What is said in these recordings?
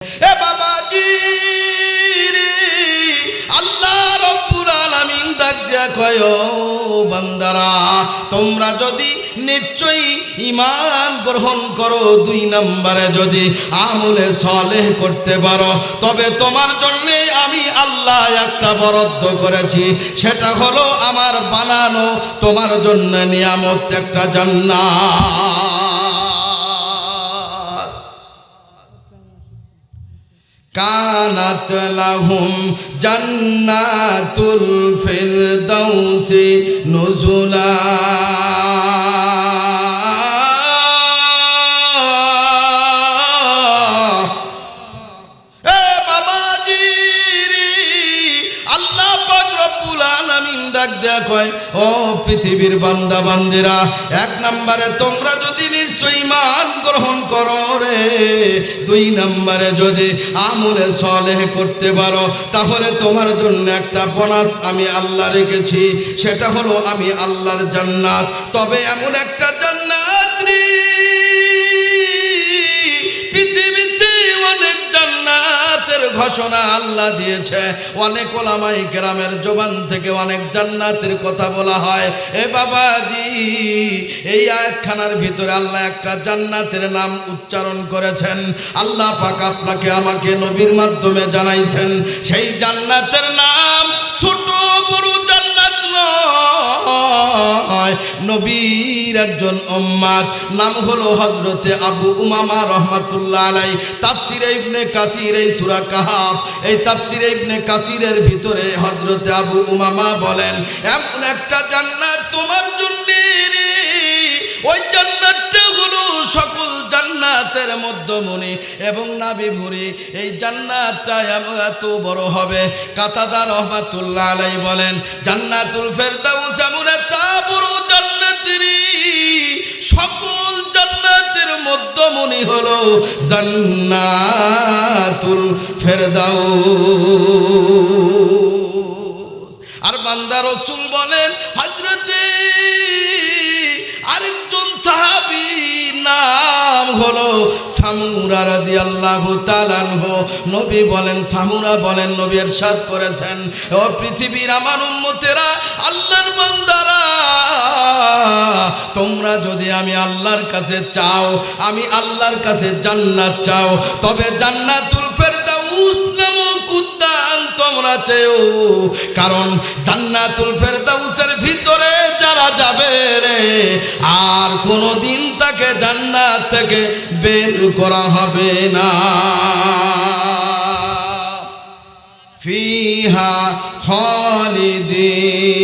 এ বাবাজি রে, আল্লাহ রব্বুল আলামিন ডাক দিয়া কয়, ও বান্দারা, তোমরা যদি নিশ্চয়ই ঈমান গ্রহণ করো, 2 নম্বরে যদি আমলে সালেহ করতে পারো, তবে তোমার জন্য আমি আল্লাহ একটা বরাদ্দ করেছি, সেটা হলো আমার বানানো তোমার জন্য নিয়ামত একটা জান্নাত। কানাত লাহুম জান্নাতুল ফিরদাউসি নুজুলা। এ বাবাজি রে, আল্লাহ পাক রব্বুল আলামিন ডাক দেয়া কয়, ও পৃথিবীর বান্দা বান্দিরা, 1 নম্বরে তোমরা যদি নিশ্চয়ই ঈমান গ্রহণ করো রে, 2 নম্বরে যদি আমলে সালেহ করতে পারো, তাহলে তোমার জন্য একটা বোনাস আমি আল্লাহ রেখেছি, সেটা হলো আমি আল্লাহর জান্নাত। তবে এমন একটা জান্নাত রে, পৃথিবীতে অনেক জান্নাতের ঘোষণা আল্লাহ দিয়েছে, অনেক ওলামায়ে কেরামের জবান থেকে অনেক জান্নাতের কথা বলা হয়। এ বাবাজি, এই আয়াতখানার ভিতরে আল্লাহ একটা জান্নাতের নাম উচ্চারণ করেছেন। আল্লাহ পাক আপনাকে আমাকে নবীর মাধ্যমে জানাইছেন, সেই জান্নাতের নাম ছোট বড় জান্নাত নয়, নবীর একজন উম্মত, নাম হলো হযরতে আবু উমামা রাহমাতুল্লাহ আলাইহি। তাফসীরে ইবনে কাসির এই সূরা কাহাফ, এই তাফসীরে ইবনে কাসিরের ভিতরে হযরতে আবু উমামা বলেন, এমন একটা জান্নাত তোমার জন্য রে, ওই জান্নাতটা হলো সকল জান্নাতের মধ্যমণি এবং নাবিভুরি। এই জান্নাতটা এত বড় হবে, কাতাদা রাহমাতুল্লাহ আলাইহি বলেন, জান্নাতুল ফেরদাউস এমন একটা বড় জান্নাত রে, সকল জান্নাতের মধ্যমণি হলো জান্নাতুল ফেরদাউস। আর বান্দা রাসূল বলেন, হযরতে আরেকজন সাহাবী নাম হলো সামুরা রাদিয়াল্লাহু তাআলা আনহু। নবী বলেন, সামুরা বলেন, নবী ইরশাদ করেছেন, ও পৃথিবীর আমার উম্মতেরা, আল্লাহর বান্দারা, তোমরা যদি আমি আল্লাহর কাছে চাও, আমি আল্লাহর কাছে জান্নাত চাও, তবে জান্নাতুল ফেরদাউস নামক উদ্যান তোমরা চেও। কারণ জান্নাতুল ফেরদাউসের ভিতরে যারা যাবে রে, আর কোনোদিন তাকে জান্নাত থেকে বের করা হবে না। ফিহা খালিদিন,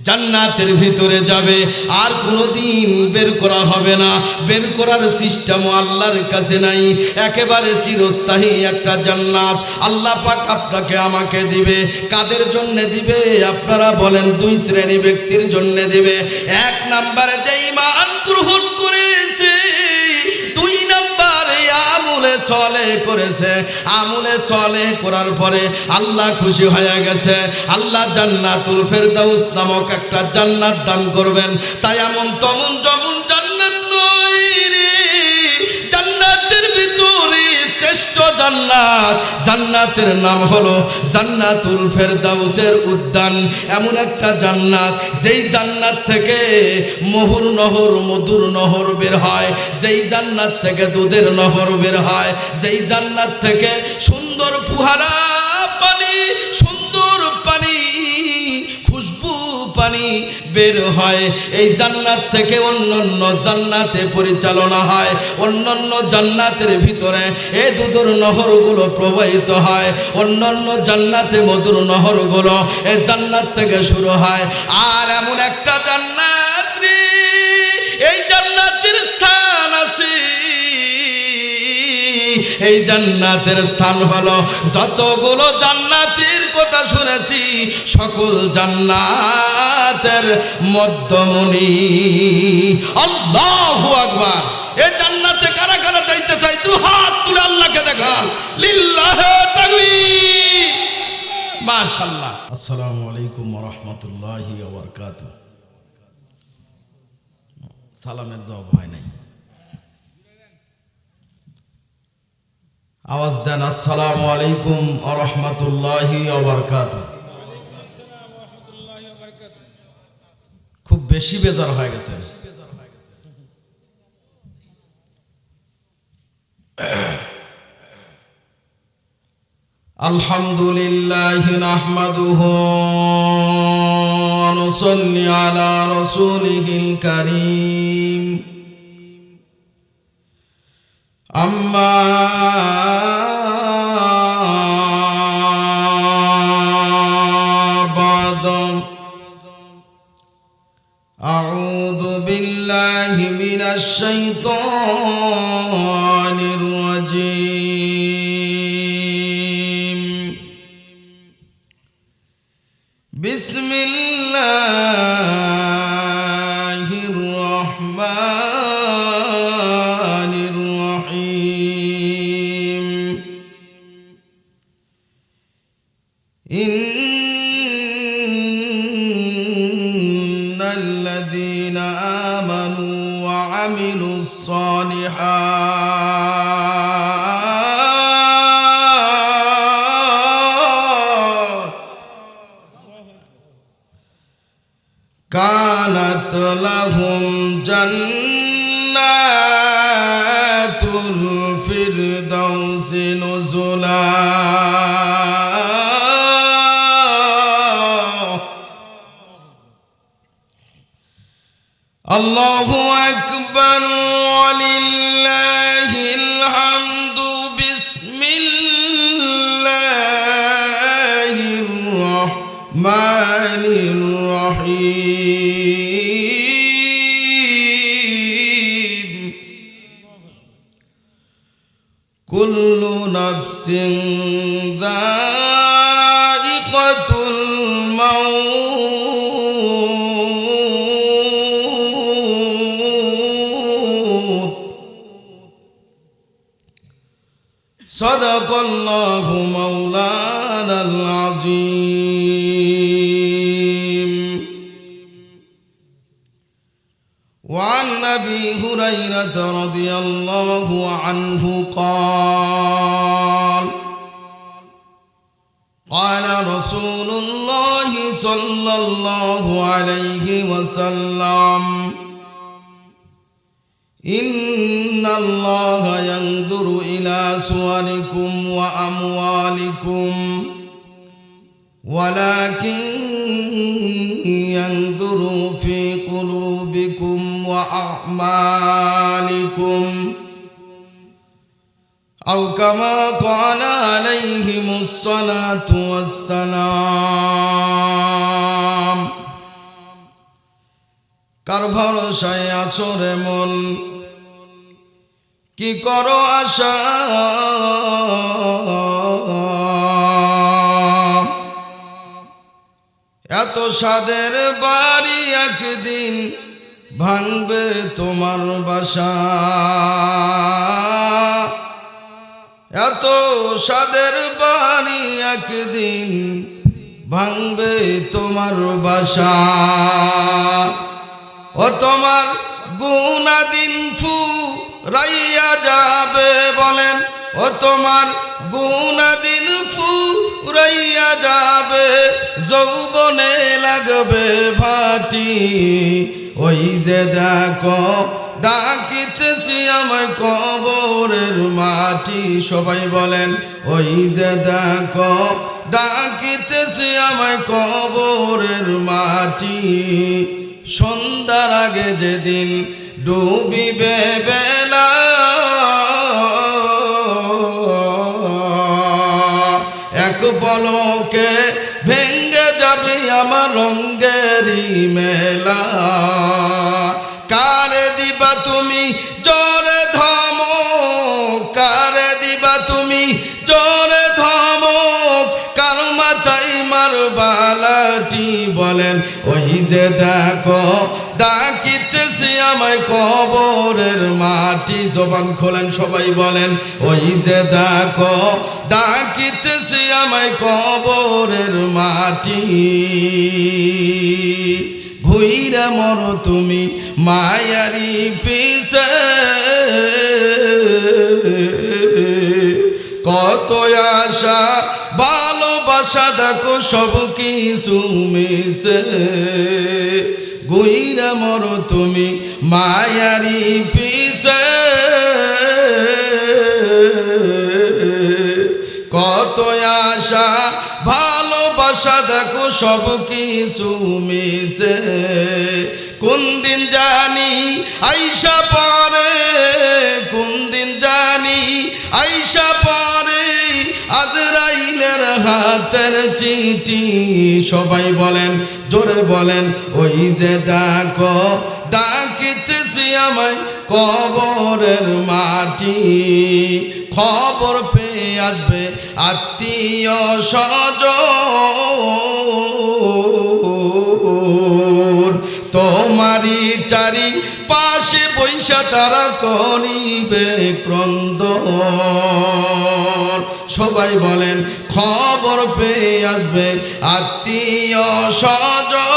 জান্নাতের ভিতরে যাবে, আর কোনোদিন বের করা হবে না। বের করার সিস্টেমও আল্লাহর কাছে নাই, একেবারে চিরস্থায়ী একটা জান্নাত আল্লাহ পাক আপনাকে আমাকে দিবে। কাদের জন্য দিবে আপনারা বলেন? 2 শ্রেণী ব্যক্তির জন্য দিবে। 1 নম্বরে যে ঈমান গ্রহণ করেছে, 2 নম্বরে আমলে সালেহ করেছে, আমলে সালেহ করার পরে আল্লাহ খুশি হয়ে গেছে, আল্লাহ জান্নাতুল ফেরদাউস নামক একটা জান্নাত দান করবেন। তাই এমন তেমন যেমন জান্নাত নয় রে, জান্নাতের ভিতরে শ্রেষ্ঠ জান্নাত, জান্নাতের নাম হলো জান্নাতুল ফেরদাউসের উদ্যান। এমন একটা জান্নাত, যেই জান্নাত থেকে মহুর নহর, মধুর নহর বের হয়, যেই জান্নাত থেকে দুধের নহর বের হয়, যেই জান্নাত থেকে সুন্দর ফুহারা পানি, সুন্দর পানি, খুশবু পানি বের হয়। এই জান্নাত থেকে অন্যান্য জান্নাতে পরিচালনা হয়, অন্যান্য জান্নাতের ভিতরে এই দুধের নহরগুলো প্রবাহিত হয়, অন্যান্য জান্নাতে মধুর নহরগুলো এই জান্নাত থেকে শুরু হয়। আর এমন একটা জান্নাত রে, এই জান্নাতের স্থান আছে, এই জান্নাতের স্থান হলো, যতগুলো জান্নাতের কথা শুনেছি সকল জান্নাতের মধ্যমণি। আল্লাহু আকবার। এই জান্নাতে কারা কারা যাইতে চাই? 2 হাত তুলে আল্লাহকে দেখান। লিল্লাহি তাকবীর, মাশাআল্লাহ। আসসালামু আলাইকুম ওয়া রাহমাতুল্লাহি ওয়া বারাকাতুহু। সালামের জবাব হয় নাই। আওয়াজ দেন, আসসালামু আলাইকুম ওয়া রাহমাতুল্লাহি ওয়া বারাকাতুহু। খুব বেশি বেজার হয়ে গেছে। আলহামদুলিল্লাহি নাহমাদুহু ওয়া নুসাল্লি আলা রাসূলিহিল কারীম। আম্মা বা'দু, আউযু বিল্লাহি মিনাশ শাইতানির রাজীম। বিসমিল্লাহির রহমানির রহিম। ইন্নাল্লাযীনা আমানু ওয়া আমিলুস সালিহাত কানাত লাহুম জান্নাতুল ফিরদাউসি নুজুলা। আল্লাহু আকবার ওয়া লিল্লাহিল হামদু। বিসমিল্লাহির রহমানির রহিম। কুল্লু নাফসিন যায়িকাতুল মাউত। সাদাকাল্লাহু মাওলানাল আযীম। وعن أبي هريرة رضي الله عنه قال قال رسول الله صلى الله عليه وسلم إن الله ينظر إلى صوركم وأموالكم ولكن ينظر في قلوبكم وأعمالكم أو كما قال عليهم الصلاة والسلام। কার ভরসায় আছো রে মন, কি করো আশা? এত সাদের বাড়ি একদিন ভাঙবে তোমার বাসা। এত সাদের বাড়ি একদিন ভাঙবে তোমার বাসা। ও তোমার গুনাদিন ফুরাইয়া যাবে বলেন, ও তোমার গুনাদিন ফুরাইয়া যাবে, যৌবনে লাগবে ভাটি। ওই যে দেখো ডাকিতেছি আমায় কবরের মাটি। সবাই বলেন, ওই যে দেখো ডাকিতেছি আমায় কবরের মাটি। সন্ধ্যার আগে যেদিন ডুবিবে বেলা, এক পলকে ভেঙ্গে যাবে আমার রঙ্গেরই মেলা। কারে দিবা তুমি জোরে ধমক, কারে দিবা তুমি জোরে ধমক, কার মাথায় মারবা লাঠি। বলেন, ওই যে দেখো ডাকিতেছি আমায় কবরের মাটি। জবান খোলেন, সবাই বলেন, ওই যে দেখো ডাকিতেছি আমায় কবরের মাটি। ঘুইরা মরো তুমি মায়ারি পিছে কত আশা ভালোবাসা দেখো সব কিছু মিশে গুইরা মরো তুমি মায়ারি পিছে কত আশা ভালোবাসা দেখো সব কিছু মিশে কোন দিন জানি আইসা পরে কোন দিন জানি আইসা পরে আজরাইলের হাতের চিঠি সবাই বলেন জোরে বলেন ওই যে ডাকো ডাকিতেছি আমায় কবরের মাটি খবর পেয়ে আসবে আত্মীয় স্বজন তোমারি চারি পাশে বৈশা তারা করিবে ক্রন্দন সবাই বলেন খবর পেয়ে আসবে আত্মীয় স্বজন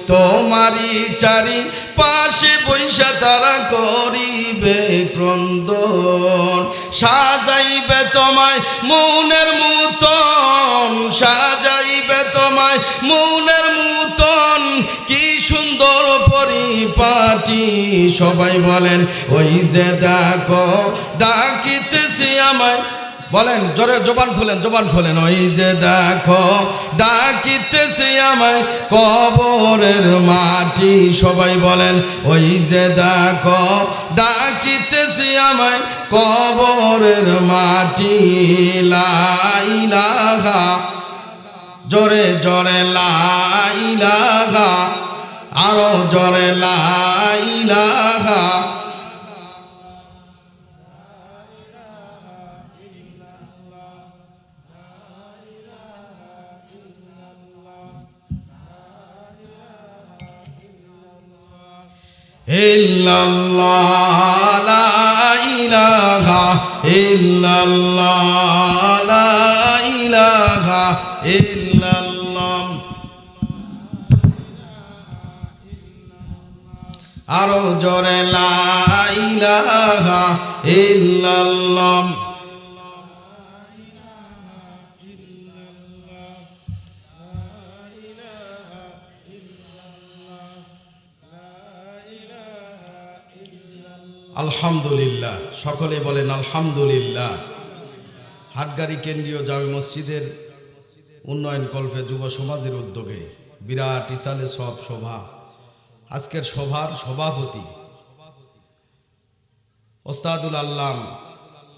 তোমারি চারি পাশে বৈশা তারা করিবে ক্রন্দন সাজাইবে তোমায় মনের মতন সাজাইবে তোমায় মনের মতন কি সুন্দর পরিপাটি সবাই বলেন ওই যে ডাকো ডাকিতেছি আমায় বলেন জোরে জবান খোলেন ওই যে দেখো ডাকিতেছে আমায় কবরের মাটি সবাই বলেন ওই যে দেখো ডাকিতেছে আমায় কবরের মাটি লা ইলাহা জোরে জোরে লা ইলাহা আরো জোরে লা ইলাহা ইল্লাল্লাহ লা ইলাহা ইল্লাল্লাহ লা ইলাহা ইল্লাল্লাহ আরো জোরে লা ইলাহা ইল্লাল্লাহ আলহামদুলিল্লাহ সকলে বলেন আলহামদুলিল্লাহ হাটগাড়ি কেন্দ্রীয় জামে মসজিদের উন্নয়ন কল্পে যুব সমাজের উদ্যোগে বিরাট ইসালে সব সভা আজকের সভার সভাপতি ওস্তাদুল আল্লাম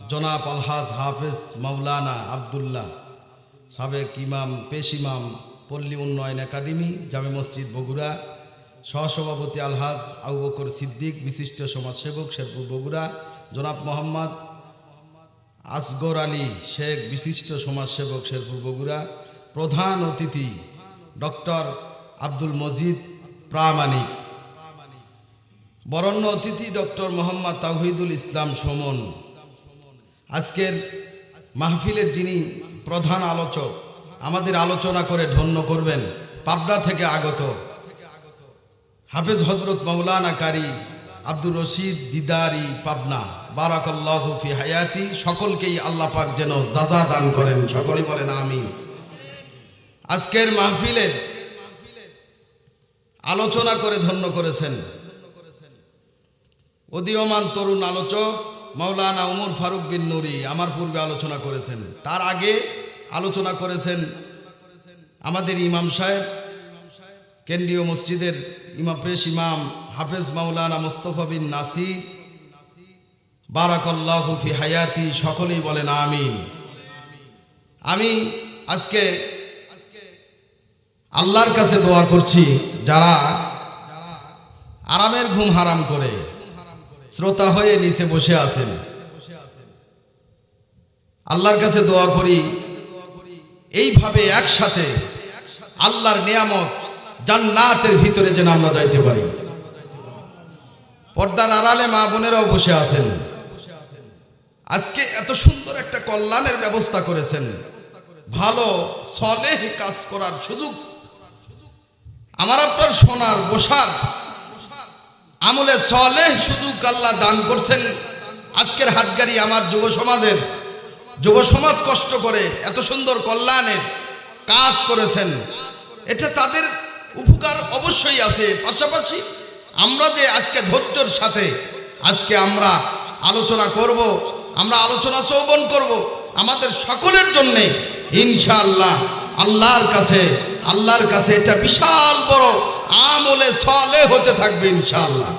জনাব আলহাজ হাফেজ মাওলানা আব্দুল্লাহ সাবেক ইমাম পেশ ইমাম পল্লী উন্নয়ন একাডেমি জামে মসজিদ বগুড়া সহসভাপতি আলহাজ আবু বকর সিদ্দিক বিশিষ্ট সমাজসেবক শেরপুর বগুড়া জনাব মোহাম্মদ আসগর আলী শেখ বিশিষ্ট সমাজসেবক শেরপুর বগুড়া প্রধান অতিথি ডক্টর আব্দুল মজিদ প্রামাণিক বরণ্য অতিথি ডক্টর মোহাম্মদ তাওহিদুল ইসলাম সুমন আজকের মাহফিলের যিনি প্রধান আলোচক আমাদের আলোচনা করে ধন্য করবেন পাবনা থেকে আগত হাফেজ হযরত মাওলানা কারি আব্দুর রশিদ দিদারি পাবনা বারাকাল্লাহু ফি হায়াতি সকলকেই আল্লাহ পাক যেন জাযা দান করেন সকলে বলেন আমিন আজকের মাহফিলের আলোচনা করে ধন্য করেছেন উদীয়মান তরুণ আলোচক মাওলানা উমর ফারুক বিন নুরি আমার পূর্বে আলোচনা করেছেন তার আগে আলোচনা করেছেন আমাদের ইমাম সাহেব কেন্দ্রীয় মসজিদের ইমাম পেশ ইমাম হাফেজ মাওলানা মুস্তাফা বিন নাসির বারাকাল্লাহু ফি হায়াতি সকলেই বলেন আমিন আমি আজকে আল্লাহর কাছে দোয়া করছি যারা আরামের ঘুম হারাম করে শ্রোতা হয়ে নিচে বসে আছেন আল্লাহর কাছে দোয়া করি এইভাবে একসাথে আল্লাহর নিয়ামত জান্নাতের ভিতরে যেন আমরা যাইতে পারি পর্দার আড়ালে মা বোনেরাও বসে আছেন আজকে এত সুন্দর একটা কল্যাণের ব্যবস্থা করেছেন ভালো সলেহ কাজ করার সুযোগ আমার আপনার শোনার বসার আমলে সলেহ শুধু আল্লাহ দান করছেন। আজকের হাটগাড়ি আমার যুব সমাজ কষ্ট করে এত সুন্দর কল্যাণের কাজ করেছেন, এটা তাদের উপকার অবশ্যই আছে। পাশাপাশি আমরা যে আজকে ধৈর্যের সাথে আজকে আমরা আলোচনা করব, আমরা আলোচনা শ্রবণ করব, আমাদের সকলের জন্যে ইনশাআল্লাহ আল্লাহর কাছে এটা বিশাল বড় আমলে সলে হতে থাকবে ইনশাআল্লাহ।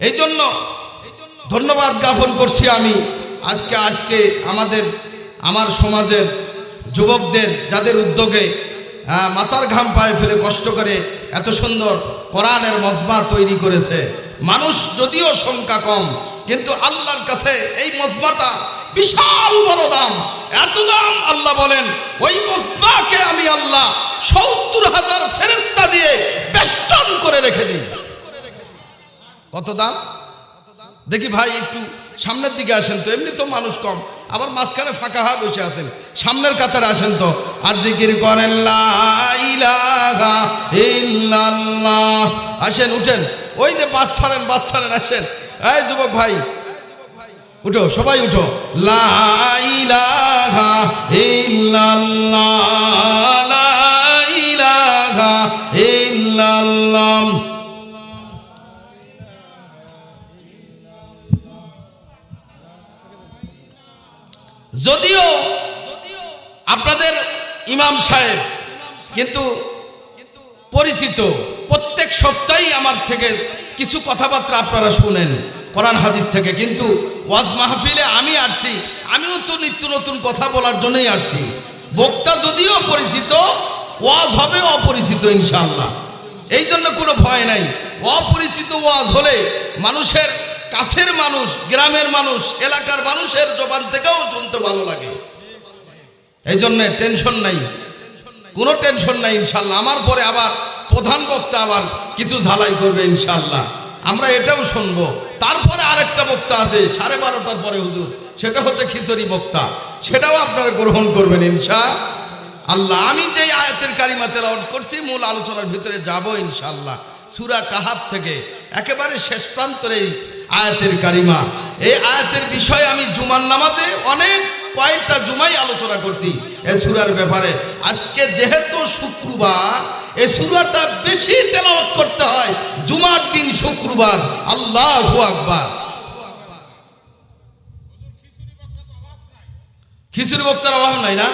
এই জন্য ধন্যবাদ জ্ঞাপন করছি আমি আজকে আমার সমাজের যুবকদের, যাদের উদ্যোগে মাথার ঘাম পায়ে ফেলে কষ্ট করে এত সুন্দর কোরআনের মজমা তৈরি করেছে। মানুষ যদিও সংখ্যা কম, কিন্তু আল্লাহর কাছে এই মজমাটা বিশাল বড় দাম। এত দাম, আল্লাহ বলেন ওই মজমাকে আমি আল্লাহ ৭০,০০০ ফেরেশতা দিয়ে বেষ্টন করে রেখে দিই। কত দাম দেখি ভাই, একটু সামনের দিকে আসেন তো, এমনি তো মানুষ কম, আবার মাঝখানে ফাঁকা হয়ে বসে আছেন, সামনের কাতারে আসেন তো, আর জিকির করেন লা ইলাহা ইল্লাল্লাহ। আসেন, উঠেন, ওই যে বাস ছাড়েন আসেন। এই যুবক ভাই উঠো, সবাই উঠো। লা ইলাহা ইল্লাল্লাহ, লা ইলাহা ইল্লাল্লাহ। যদিও আপনাদের ইমাম সাহেব কিন্তু পরিচিত, প্রত্যেক সপ্তাহেই আমার থেকে কিছু কথাবার্তা আপনারা শুনেন কোরআন হাদিস থেকে, কিন্তু ওয়াজ মাহফিলে আমি আসছি, আমিও তো নিত্য নতুন কথা বলার জন্যই আসছি। বক্তা যদিও পরিচিত, ওয়াজ হবে অপরিচিত ইনশাআল্লাহ। এই জন্য কোনো ভয় নাই। অপরিচিত ওয়াজ হলে মানুষের কাছের মানুষ, গ্রামের মানুষ, এলাকার মানুষের জবান থেকেও শুনতে ভালো লাগে। এই জন্য টেনশন নাই, কোনো টেনশন নাই ইনশাআল্লাহ। আমার পরে আবার প্রধান বক্তা আবার কিছু ঝালাই করবে ইনশাআল্লাহ, আমরা এটাও শুনবো। তারপরে আরেকটা বক্তা আছে 12:30টার পরে হুজুর, সেটা হচ্ছে খিচুড়ি বক্তা, সেটাও আপনারা গ্রহণ করবেন ইনশাআল্লাহ। আমি যেই আয়াতের কারিমা তেলাওয়াত করছি, মূল আলোচনার ভিতরে যাব ইনশাআল্লাহ। সূরা কাহাফ থেকে একেবারে শেষ প্রান্তরে আয়াতের কারিমা। এই আয়াতের বিষয়ে আমি জুমার নামাজে কয়েকটা জুমাই আলোচনা করছি এই সূরার ব্যাপারে। আজকে যেহেতু শুক্রবার, এই সূরাটা বেশি তেলাওয়াত করতে হয় জুমার দিন, শুক্রবার। আল্লাহু আকবার। খিচুড়ি বক্তার অভাব নাই না?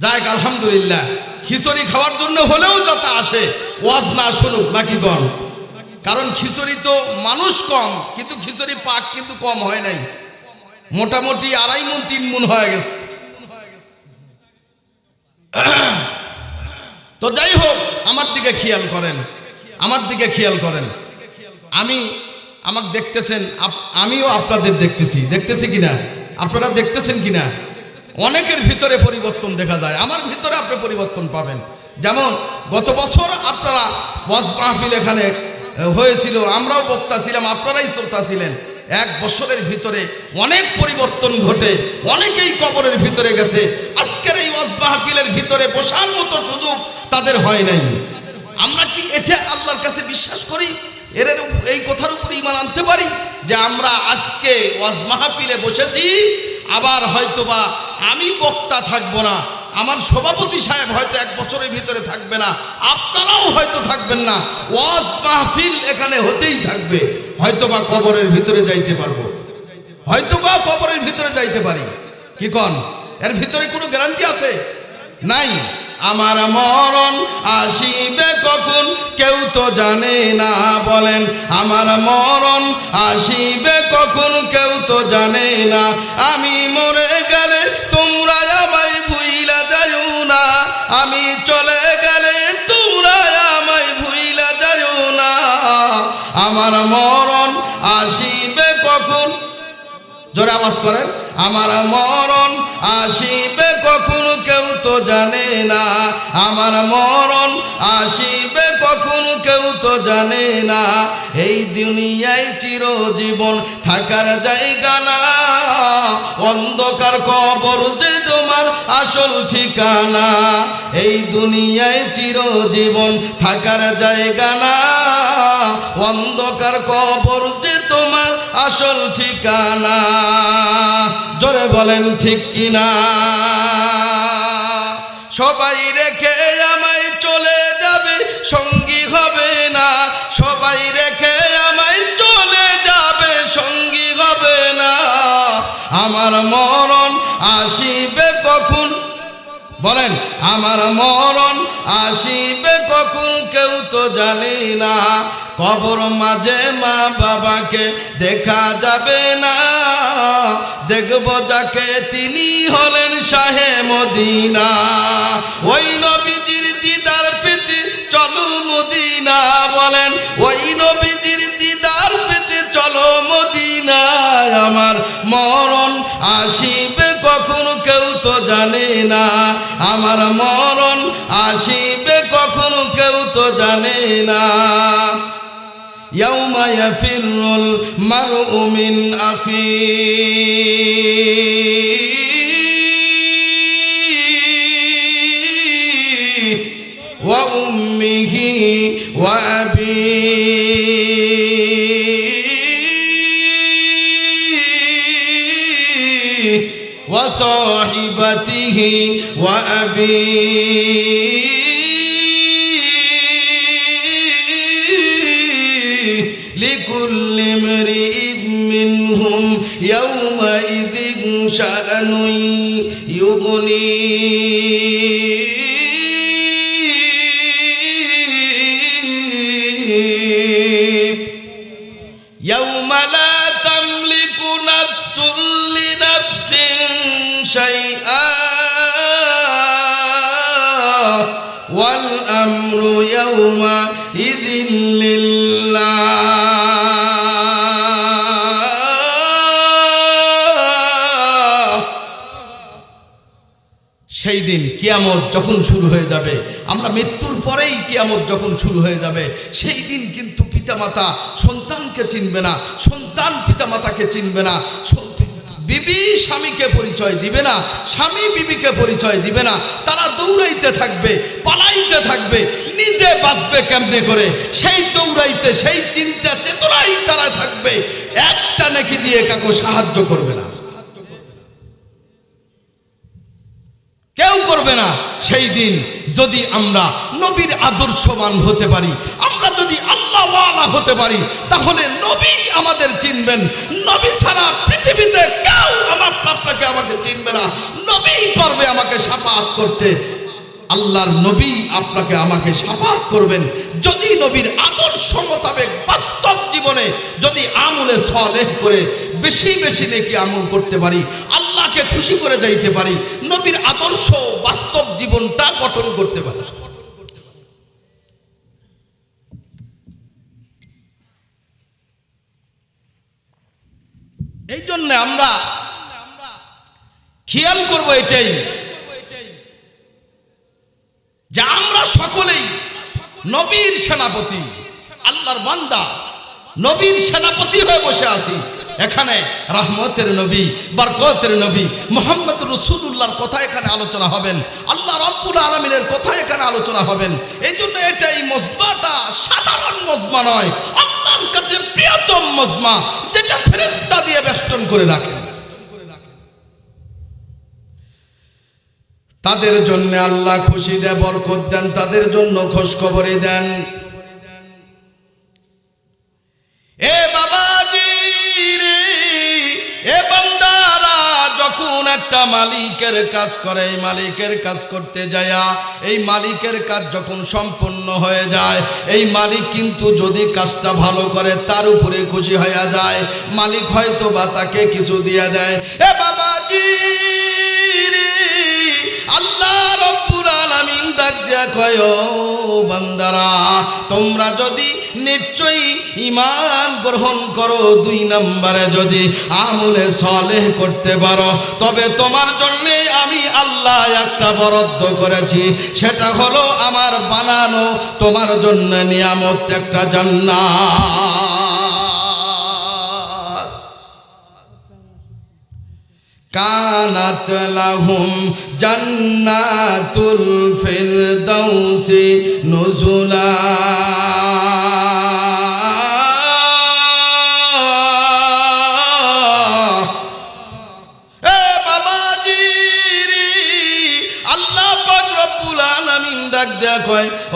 যাক আলহামদুলিল্লাহ, খিচুড়ি খাওয়ার জন্য হলেও যত আসে, ওয়াজ না শুনুক নাকি গণ? কারণ খিচুড়ি তো মানুষ কম, কিন্তু খিচুড়ি পাক কিন্তু কম হয় নাই, মোটামুটি 2.5 মণ 3 মণ হয়ে গেছে। তো যাই হোক, আমার দিকে খেয়াল করেন। আমাকে দেখতেছেন, আমিও আপনাদের দেখতেছি কিনা, আপনারা দেখতেছেন কিনা? অনেকের ভিতরে পরিবর্তন দেখা যায়, আমার ভিতরে আপনি পরিবর্তন পাবেন। যেমন গত বছর আপনারা ওয়াজ মাহফিল এখানে হয়েছিল, আমরাও বক্তা ছিলাম, আপনারাই শ্রোতা ছিলেন। 1 বছরের ভিতরে অনেক পরিবর্তন ঘটে, অনেকেই কবরের ভিতরে গেছে। আজকের এই ওয়াজ মাহফিলের ভিতরে বসার মতো সুযোগ তাদের হয় নাই। আমরা কি এটা আল্লাহর কাছে বিশ্বাস করি? এই কথার উপর ঈমান আনতে পারি যে আমরা আজকে ওয়াজ মাহফিলে বসেছি, আবার হয়তোবা আমি বক্তা থাকবো না, আমার সভাপতি সাহেব হয়তো 1 বছরের ভিতরে থাকবে না, আপনারাও হয়তো থাকবেন না, ওয়াজ মাহফিল এখানে হতেই থাকবে। হয়তোবা কবরের ভিতরে যাইতে পারবো, হয়তোবা কবরের ভিতরে যাইতে পারি। কি কন? এর ভিতরে কোনো গ্যারান্টি আছে? নাই। আমার মরণ আসিবে কখন কেউ তো জানে না, বলেন আমার মরণ আসিবে কখন কেউ তো জানে না। আমি মরে গেলে তোমরা আমায় ভুইলা যাও না, আমি চলে গেলে তোমরা আমায় ভুইলা যাও না। আমার মরণ আসিবে কখন, জোরে আওয়াজ করেন, আমার মরণ আসিবে কখন কেউ তো জানে না, আমার মরণ আসিবে কখন কেউ তো জানে না। এই দুনিয়ায় চিরজীবন থাকার জায়গা না, অন্ধকার কবর যে তোমার আসল ঠিকানা, এই দুনিয়ায় চিরজীবন থাকার জায়গা না, অন্ধকার কবর যে তোমার আসল ঠিকানা। জোরে বলেন ঠিক কিনা? সবাই রেখে আমায় চলে যাবে, সঙ্গী হবে না। সবাই রেখে আমায় চলে যাবে, সঙ্গী হবে না। আমার মরণ আসিবে কখন? বলেন, আমার মরণ আসিবে কখন কেউ তো জানে না। কবর মাঝে মা বাবাকে দেখা যাবে না, দেখব যাকে তিনি হলেন শাহে মদিনা। ওই নবীজির দিদার পেতে চলো মদিনা। বলেন, ওই নবীজির দিদার পেতে চলো মদিনায়। আমার মরণ আসিবে কখন কেউ তো জানে না, আমার মরণ আসিবে কখন কেউ তো জানে না। ইয়াউমা ইয়াফিরুল মারউ মিন আখিহি ওয়া উম্মিহি ওয়া আবিহি ওয়া সাহিবাতিহি ওয়া আবিহি لكل امرئ منهم يومئذ شأن يغنيه يوم لا تملك نفس لنفس شيئا والأمر يومئذ لله সেই দিন কিয়ামত যখন শুরু হয়ে যাবে, আমরা মৃত্যুর পরেই কিয়ামত যখন শুরু হয়ে যাবে, সেই দিন কিন্তু পিতামাতা সন্তানকে চিনবে না, সন্তান পিতামাতাকে চিনবে না, বিবি স্বামীকে পরিচয় দিবে না, স্বামী বিবিকে পরিচয় দিবে না। তারা দৌড়াইতে থাকবে, পালাইতে থাকবে, নিজে বাঁচবে কেমনে করে সেই দৌড়াইতে, সেই চিন্তা চেতনাই তারা থাকবে। একটা নেকি দিয়ে কাউকে সাহায্য করবে না, কেউ করবে না। সেই দিন যদি আমরা নবীর আদর্শবান হতে পারি, আমরা যদি আল্লাহওয়ালা হতে পারি, তাহলে নবী আমাদের চিনবেন। নবী ছাড়া পৃথিবীতে কেউ আপনাকে আমাকে চিনবে না। নবী পারবে আমাকে শাফাআত করতে। আল্লাহর নবী আপনাকে আমাকে শাফাআত করবেন যদি নবীর আদর্শ মোতাবেক বাস্তব জীবনে যদি আমলে সালেহ করে বেশি বেশি নেকি আমল করতে পারি, আল্লাহকে খুশি করে যাইতে পারি, নবীর আদর্শ বাস্তব জীবনটা গঠন করতে পারি। এই জন্য আমরা খেয়াল করব এটাই যে আমরা সকলেই নবীর সেনাপতি, আল্লাহর বান্দা, নবীর সেনাপতি হয়ে বসে আছি। এখানে রহমতের নবী, বরকতের নবী মুহাম্মদ রাসূলুল্লাহর কথা এখানে আলোচনা হবেন, আল্লাহ রাব্বুল আলামিনের কথা এখানে আলোচনা হবেন। এই জন্য এটা এই মজমাটা সাধারণ মজমা নয়, আল্লাহর কাছে প্রিয়তম মজমা, যেটা ফেরেশতা দিয়ে বেষ্টন করে রাখেন। তাদের জন্য আল্লাহ খুশি দেন, বরকত দেন, তাদের জন্য খোঁজ খবরই দেন। এ বাবাজি রে, এ বান্দারা, যখন একটা মালিকের কাজ করে, এই মালিকের কাজ করতে যায়, এই মালিকের কাজ যখন সম্পন্ন হয়ে যায়, এই মালিক কিন্তু যদি কাজটা ভালো করে তার উপরে খুশি হয়ে যায়, মালিক হয়তো বা তাকে কিছু দিয়ে দেয়। এ বাবাজি রে, আল্লাহ রব্বুল আলামিন ডাক দিয়া কয়, ও বান্দারা, তোমরা যদি নিশ্চয়ই ঈমান গ্রহণ করো, 2 নম্বরে যদি আমলে সালেহ করতে পারো, তবে তোমার জন্য আমি আল্লাহ একটা বরাদ্দ করেছি, সেটা হলো আমার বানানো তোমার জন্য নিয়ামত একটা জান্নাত। কানাত লাহুম জান্নাতুল ফিরদাউসি নুজুলা।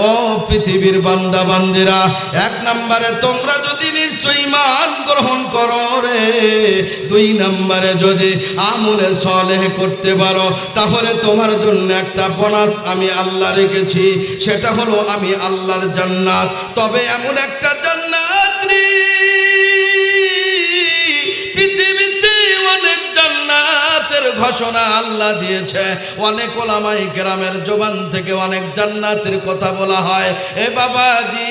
ও পৃথিবীর বান্দা বান্দিরা, এক নম্বরে তোমরা যদি নিশ্চয় ঈমান গ্রহণ করো রে, দুই নম্বরে যদি আমলে সলেহ করতে পারো, তাহলে তোমার জন্য একটা বোনাস আমি আল্লাহ রেখেছি, সেটা হলো আমি আল্লাহর জান্নাত। তবে এমন একটা জান্নাত রে, পৃথিবীতে অনেক জান্নাতের ঘোষণা আল্লাহ দিয়েছে, অনেক ওলামায়ে কেরামের জবান থেকে অনেক জান্নাতের কথা বলা হয়। এ বাবাজি,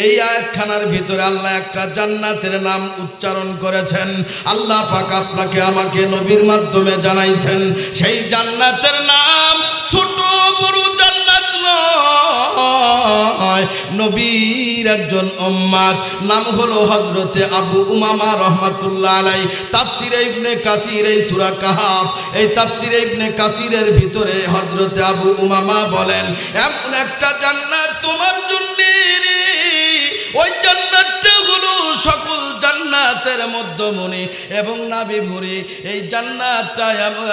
এই আয়াতখানার ভিতরে আল্লাহ একটা জান্নাতের নাম উচ্চারণ করেছেন। আল্লাহ পাক আপনাকে আমাকে নবীর মাধ্যমে জানাইছেন, সেই জান্নাতের নাম ছোট বড় জান্নাত নয়, নবীর একজন উম্মত, নাম হলো হযরতে আবু উমামা রাহমাতুল্লাহ আলাইহি। তাফসীরে ইবনে কাসির এই সূরা কাহাফ, এই তাফসীরে ইবনে কাসিরের ভিতরে হযরতে আবু উমামা বলেন, এমন একটা জান্নাত তোমার জন্য রে, ওই জান্নাতটা হলো সকল জান্নাতের মধ্যমণি এবং নাবিভুরি। এই জান্নাতটা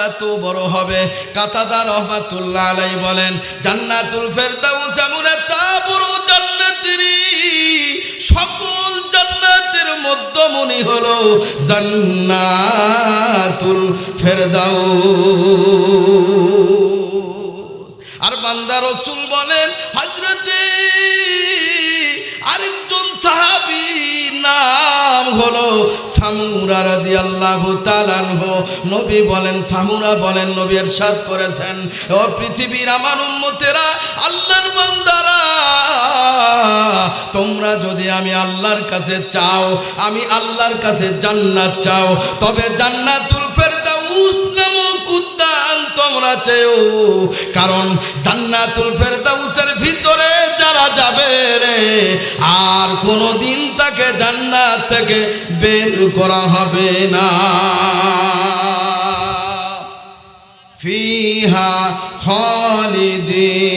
এত বড় হবে, কাতাদা রাহমাতুল্লাহ আলাইহি বলেন, জান্নাতুল ফেরদাউস এমন একটা বড় জান্নাত রে, সকল জান্নাতের মধ্যমণি হলো জান্নাতুল ফেরদাউস। আর বান্দা রাসূল বলেন, হযরতে আরেকজন সাহাবী নাম হলো সামুরা রাদিয়াল্লাহু তাআলা আনহু। নবী বলেন, সামুরা বলেন, নবী ইরশাদ করেছেন, ও পৃথিবীর আমার উম্মতেরা, আল্লাহর বান্দারা, তোমরা যদি আমি আল্লাহর কাছে চাও, আমি আল্লাহর কাছে জান্নাত চাও, তবে জান্নাতুল ফেরদাউস নামক উদ্যান তোমরা চেও। কারণ জান্নাতুল ফেরদাউসের ভিতরে যারা যাবে রে, আর কোনোদিন তাকে জান্নাত থেকে বের করা হবে না। ফিহা খালিদিন,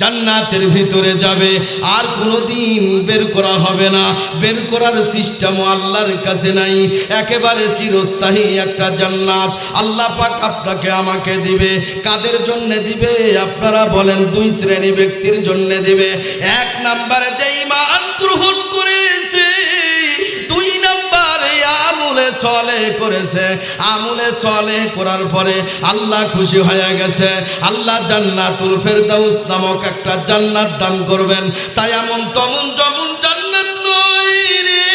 জান্নাতের ভিতরে যাবে, আর কোনোদিন বের করা হবে না। বের করার সিস্টেমও আল্লাহর কাছে নাই, একেবারে চিরস্থায়ী একটা জান্নাত আল্লাহ পাক আপনাকে আমাকে দিবে। কাদের জন্য দিবে আপনারা বলেন? দুই শ্রেণী ব্যক্তির জন্য দিবে। এক নম্বরে যে ঈমান গ্রহণ করেছে, দুই নম্বরে আমলে সলেহ করেছে। আমলে সলেহ করার পরে আল্লাহ খুশি হয়ে গেছে, আল্লাহ জান্নাতুল ফেরদাউস নামক একটা জান্নাত দান করবেন। তাই এমন তেমন যেমন জান্নাত নয় রে,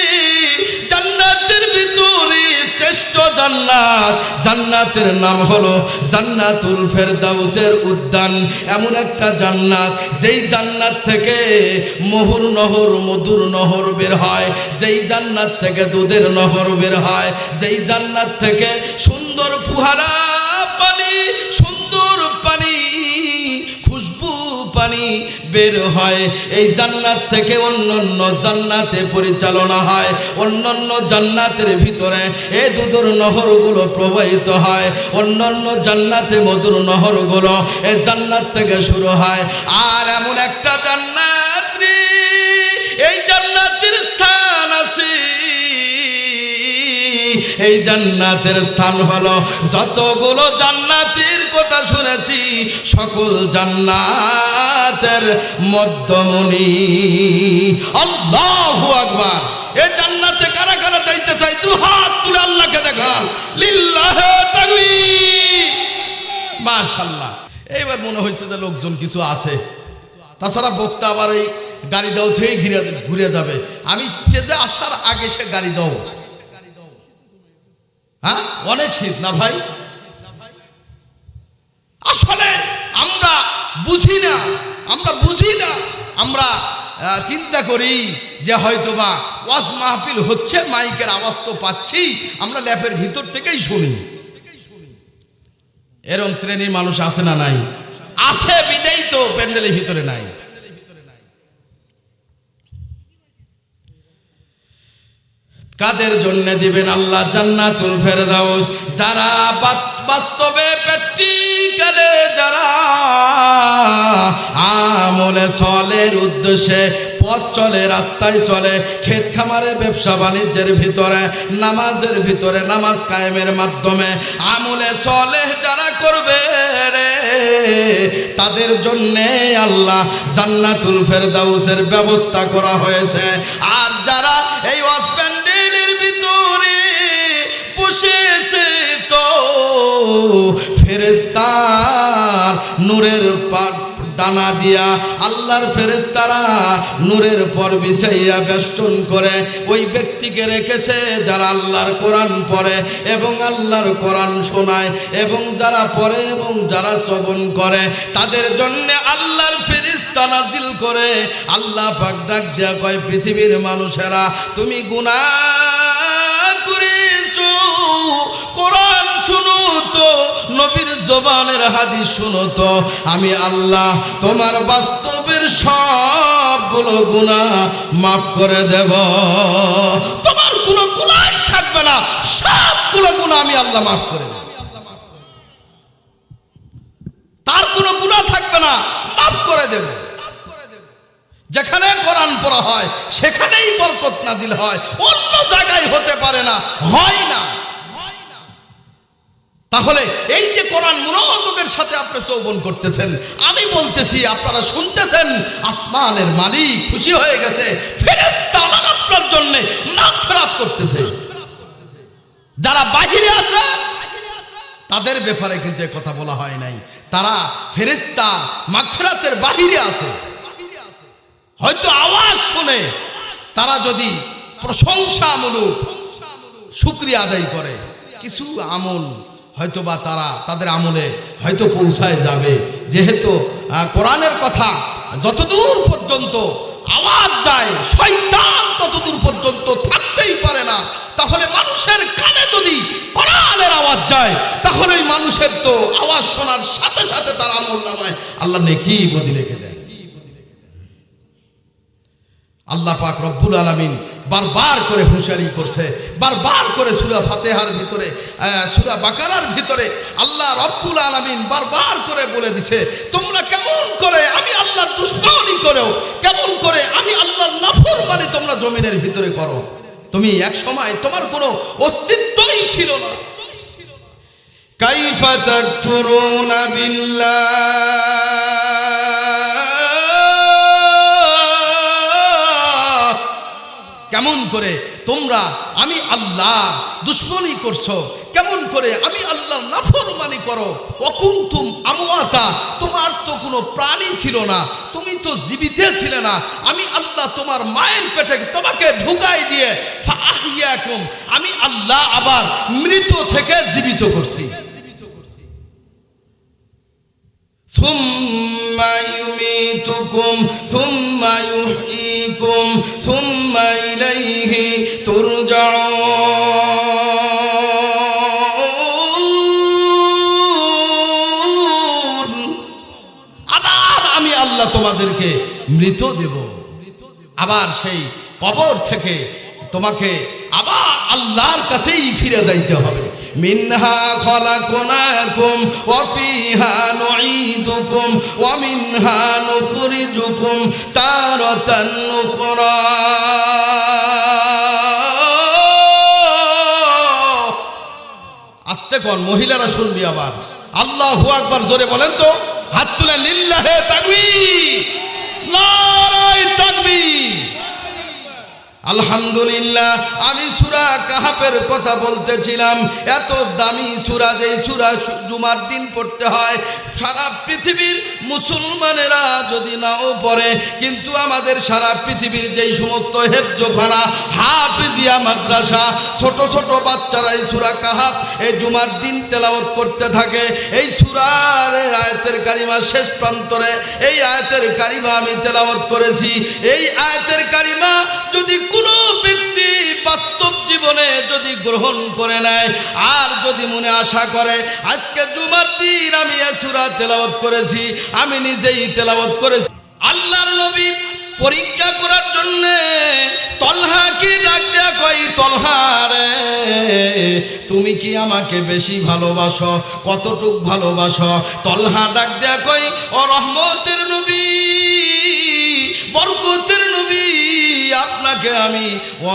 জান্নাতের ভিতরে শ্রেষ্ঠ জান্নাত, জান্নাতের নাম হলো জান্নাতুল ফেরদাউসের উদ্যান। এমন একটা জান্নাত, যেই জান্নাত থেকে মহুর নহর, মধুর নহর বের হয়, যেই জান্নাত থেকে দুধের নহর বের হয়, যেই জান্নাত থেকে সুন্দর ফুহারা পানি, সুন্দর পানি, খুশবু পানি বের হয়। এই জান্নাত থেকে অন্যান্য জান্নাতে পরিচালনা হয়, অন্যান্য জান্নাতের ভিতরে এই দুধের নহরগুলো প্রবাহিত হয়, অন্যান্য জান্নাতে মধুর নহরগুলো এই জান্নাত থেকে শুরু হয়। আর এমন একটা জান্নাত রে, এই জান্নাতের স্থান আছে, এই জান্নাতের স্থান হলো, যতগুলো জান্নাতের কথা শুনেছি সকল জান্নাতের মধ্যমণি। আল্লাহু আকবার। এই জান্নাতে কারা কারা যাইতে চাই? দু হাত তুলে আল্লাহকে দেখান, লিল্লাহি তাকবীর, মাশাআল্লাহ। এইবার মনে হয়েছে যে লোকজন কিছু আছে, তাছাড়া বক্তা আবার এই গাড়ি দাও থেকে ঘুরে যাবে। আমি স্টেজে আসার আগে সে গাড়ি দাও। হ্যাঁ, অনেক শীত না ভাই? আসলে আমরা বুঝি না, আমরা চিন্তা করি যে হয়তোবা ওয়াজ মাহফিল হচ্ছে, মাইকের আওয়াজ তো পাচ্ছি, আমরা ল্যাপের ভিতর থেকেই শুনি। এরকম শ্রেণীর মানুষ আছে না নাই? আছে, বিদায় তো প্যান্ডেলের ভিতরে নাই। কাদের জন্য দিবেন আল্লাহ? জান্নাতুল ফেরদাউস। যারা বাস্তবে প্র্যাকটিক্যালে যারা আমলে চলের উদ্দেশ্যে পথ চলে, রাস্তায় চলে, ক্ষেত খামারে, ব্যবসা বাণিজ্যের ভিতরে, নামাজের ভিতরে, নামাজ কায়েমের মাধ্যমে আমলে চলে যারা করবে রে, তাদের জন্যে আল্লাহ জান্নাতুল ফেরদাউসের ব্যবস্থা করা হয়েছে। আর যারা এই প্যান্ডেলের ভিতরে বসেছে তো ফেরেশতার নূরের ডানা দিয়া আল্লাহর ফেরেশতারা নূরের পর বিছাইয়া বেষ্টন করে ওই ব্যক্তিকে রেখেছে যারা আল্লাহর কোরআন পড়ে এবং আল্লাহর কোরআন শোনায় এবং যারা পড়ে এবং যারা শ্রবণ করে তাদের জন্য আল্লাহর ফেরেশতা নাজিল করে। আল্লাহ পাক ডাক দিয়া কয়, পৃথিবীর মানুষেরা তুমি গুনাহ করেছো, কোরআন শুনো তো, নবীর জবানের হাদিস শুনো তো, আমি আল্লাহ তোমার বাস্তবের সবগুলো গুনাহ মাফ করে দেব। তোমার কোনো গুনাহ থাকবে না, সবগুলো গুনাহ আমি আল্লাহ মাফ করে দেব। তার কোনো গুনাহ থাকবে না, মাফ করে দেব। যেখানে কোরআন পড়া হয় সেখানেই বরকত নাজিল হয়, অন্য জায়গায় হতে পারে না, হয় না। তাহলে এই যে কোরআন মনোযোগের সাথে আপনি শ্রবণ করতেছেন, আমি বলতেছি, আপনারা শুনতেছেন, আসমানের মালিক খুশি হয়ে গেছে, ফেরেশতা আপনার জন্য মাগফিরাত করতেছে। যারা বাহিরে আছে তাদের ব্যাপারে কিন্তু কথা বলা হয় নাই, তারা ফেরেশতা মাগফিরাতের বাহিরে আছে। হয়তো আওয়াজ শুনে তারা যদি প্রশংসামূলক শুকরিয়া আদায় করে, কিছু আমল হয়তো বা তারা তাদের আমলে হয়তো পৌঁছায় যাবে। যেহেতু কোরআনের কথা যতদূর পর্যন্ত আওয়াজ যায় শয়তান ততদূর পর্যন্ত থাকতেই পারে না। তাহলে মানুষের কানে যদি কোরআনের আওয়াজ যায় তাহলে ওই মানুষের তো আওয়াজ শোনার সাথে সাথে তার আমল নামায় আল্লাহ নেকি বদি লিখে দেয়। আল্লাহ পাক রব্বুল আলামিন বারবার করে হুঁশিয়ারি করছে, বারবার করে সূরা ফাতিহার ভিতরে, সূরা বাকারার ভিতরে আল্লাহ রব্বুল আলামিন বারবার করে বলে দিছে, তোমরা কেমন করে আমি আল্লাহর দুশমনি করো, কেমন করে আমি আল্লাহর নাফরমানি তোমরা জমিনের ভিতরে করো। তুমি এক সময় তোমার কোনো অস্তিত্বই ছিল না। কাইফা তাকফুরুনা বিল্লাহ, কেমন করে তোমরা আমি আল্লাহ দুশমনি করছো, কেমন করে আমি আল্লাহর নাফরমানি করো। ওয়াকুনতুম আমওয়াতা, তোমার তো কোনো প্রাণী ছিল না, তুমি তো জীবিত ছিলে না, আমি আল্লাহ তোমার মায়ের পেটে তোমাকে ঢুকাই দিয়ে ফাআহইয়াকুম, আমি আল্লাহ আবার মৃত থেকে জীবিত করছি। সুম্মা ইউমিতুকুম সুম্মা ইউহয়িকুম সুম্মা ইলাইহি তুরজাউন, আবার আমি আল্লাহ তোমাদেরকে মৃত দেব, আবার সেই কবর থেকে তোমাকে আবার আল্লাহর কাছেই ফিরে যাইতে হবে। মিনহা খলাকনাকুম ওয়া ফিহা নুঈদুকুম ওয়া মিনহা নুখরিজুকুম তারাতান উখরা। আস্তে কোন মহিলারা শুনবি আবার, আল্লাহু আকবার জোরে বলেন তো, হাত তুলে লিল্লাহে তাকবীর, নারায়ে তাকবীর। আলহামদুলিল্লাহ। আমি সূরা কাহাফের কথা বলতেছিলাম, এত দামি সূরা, যে সূরা জুমার দিন পড়তে হয়। সারা পৃথিবীর মুসলমানেরা যদি নাও পড়ে, কিন্তু আমাদের সারা পৃথিবীর যেই সমস্ত হেফজখানা, হাফিজিয়া মাদ্রাসা, ছোট ছোট বাচ্চারা এই সূরা কাহাফ এই জুমার দিন তেলাওয়াত করতে থাকে। এই সূরার আয়াতের কারিমা শেষ প্রান্তরে এই আয়াতের কারিমা আমি তেলাওয়াত করেছি। এই আয়াতের কারিমা যদি কোনো ব্যক্তি বাস্তব জীবনে যদি গ্রহণ করে নেয় আর যদি মনে আশা করে, আজকে জুমার দিন আমি এই সূরা তেলাওয়াত করেছি, আমি নিজেই তেলাওয়াত করেছি। আল্লাহর নবী পরীক্ষা করার জন্য তলহাকে ডাক দেয়া কই, তলহা রে তুমি কি আমাকে বেশি ভালোবাসো? কতটুক ভালোবাসো? তলহা ডাক দেয়া কই, ও রহমতের নবী, বরকতের নবী, আপনাকে আমি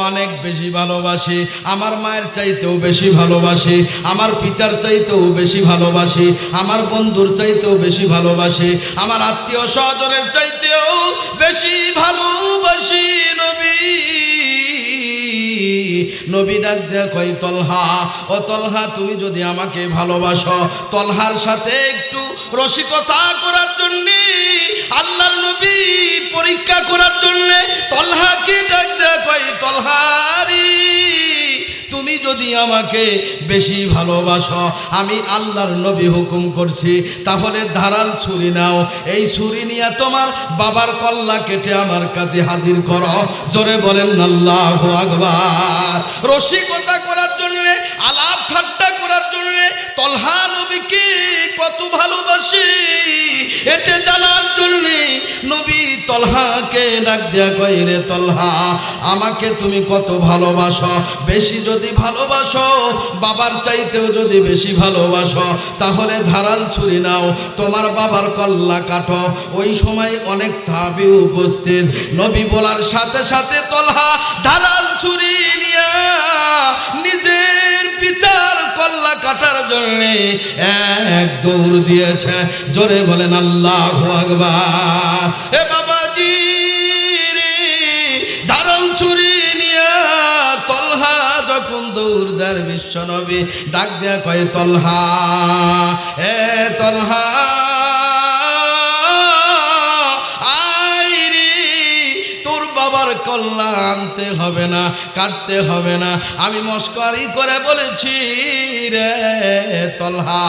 অনেক বেশি ভালোবাসি, আমার মায়ের চাইতেও বেশি ভালোবাসি, আমার পিতার চাইতেও বেশি ভালোবাসি, আমার বন্ধুর চাইতেও বেশি ভালোবাসি, আমার আত্মীয় স্বজনের চাইতেও বেশি ভালোবাসি নবী। নবী ডাক দেয়া কই, তলহা, ও তলহা তুমি যদি আমাকে ভালোবাসো, তলহার সাথে একটু রসিকতা করার জন্যে আল্লাহর নবী পরীক্ষা করার জন্যে তলহাকে ডাক দেয়া কই, তলহারি তুমি যদি আমাকে বেশি ভালোবাসো, আমি আল্লাহর নবী হুকুম করছি, তাহলে ধারাল ছুরি নাও, এই ছুরি নিয়ে তোমার বাবার কল্লা কেটে আমার কাছে হাজির করো। জোরে বলেন আল্লাহু আকবার। রসিকতা করার জন্য, আলাপ ঠাট্টা করার জন্য তলহা নবীকে কত ভালোবাসে এটা জানার জন্য নবী তলহাকে ডাক দেয়া কই, রে তলহা আমাকে তুমি কত ভালোবাসো? বেশি যদি ভালোবাসো, বাবার চাইতেও যদি বেশি ভালোবাসো, তাহলে ধারাল ছুরি নাও, তোমার বাবার কল্লা কাটো। ওই সময় অনেক সাহাবী উপস্থিত। নবী বলার সাথে সাথে তলহা ধারাল ছুরি নিয়ে নিজের পিতার কল্লা কাটার জন্য এক দৌড় দিয়েছে। জোরে বলেন আল্লাহু আকবার। এ বাবাজি রে, ধারাল ছুরি নিয়ে তলহা যখন দৌড় দেয়, বিশ্ব নবী ডাক দেয়া কয়, তলহা, এ তলহা আয় রে, তোর বাবার কল্লা আনতে হবে না, কাটতে হবে না, আমি মস্করি করে বলেছি রে তলহা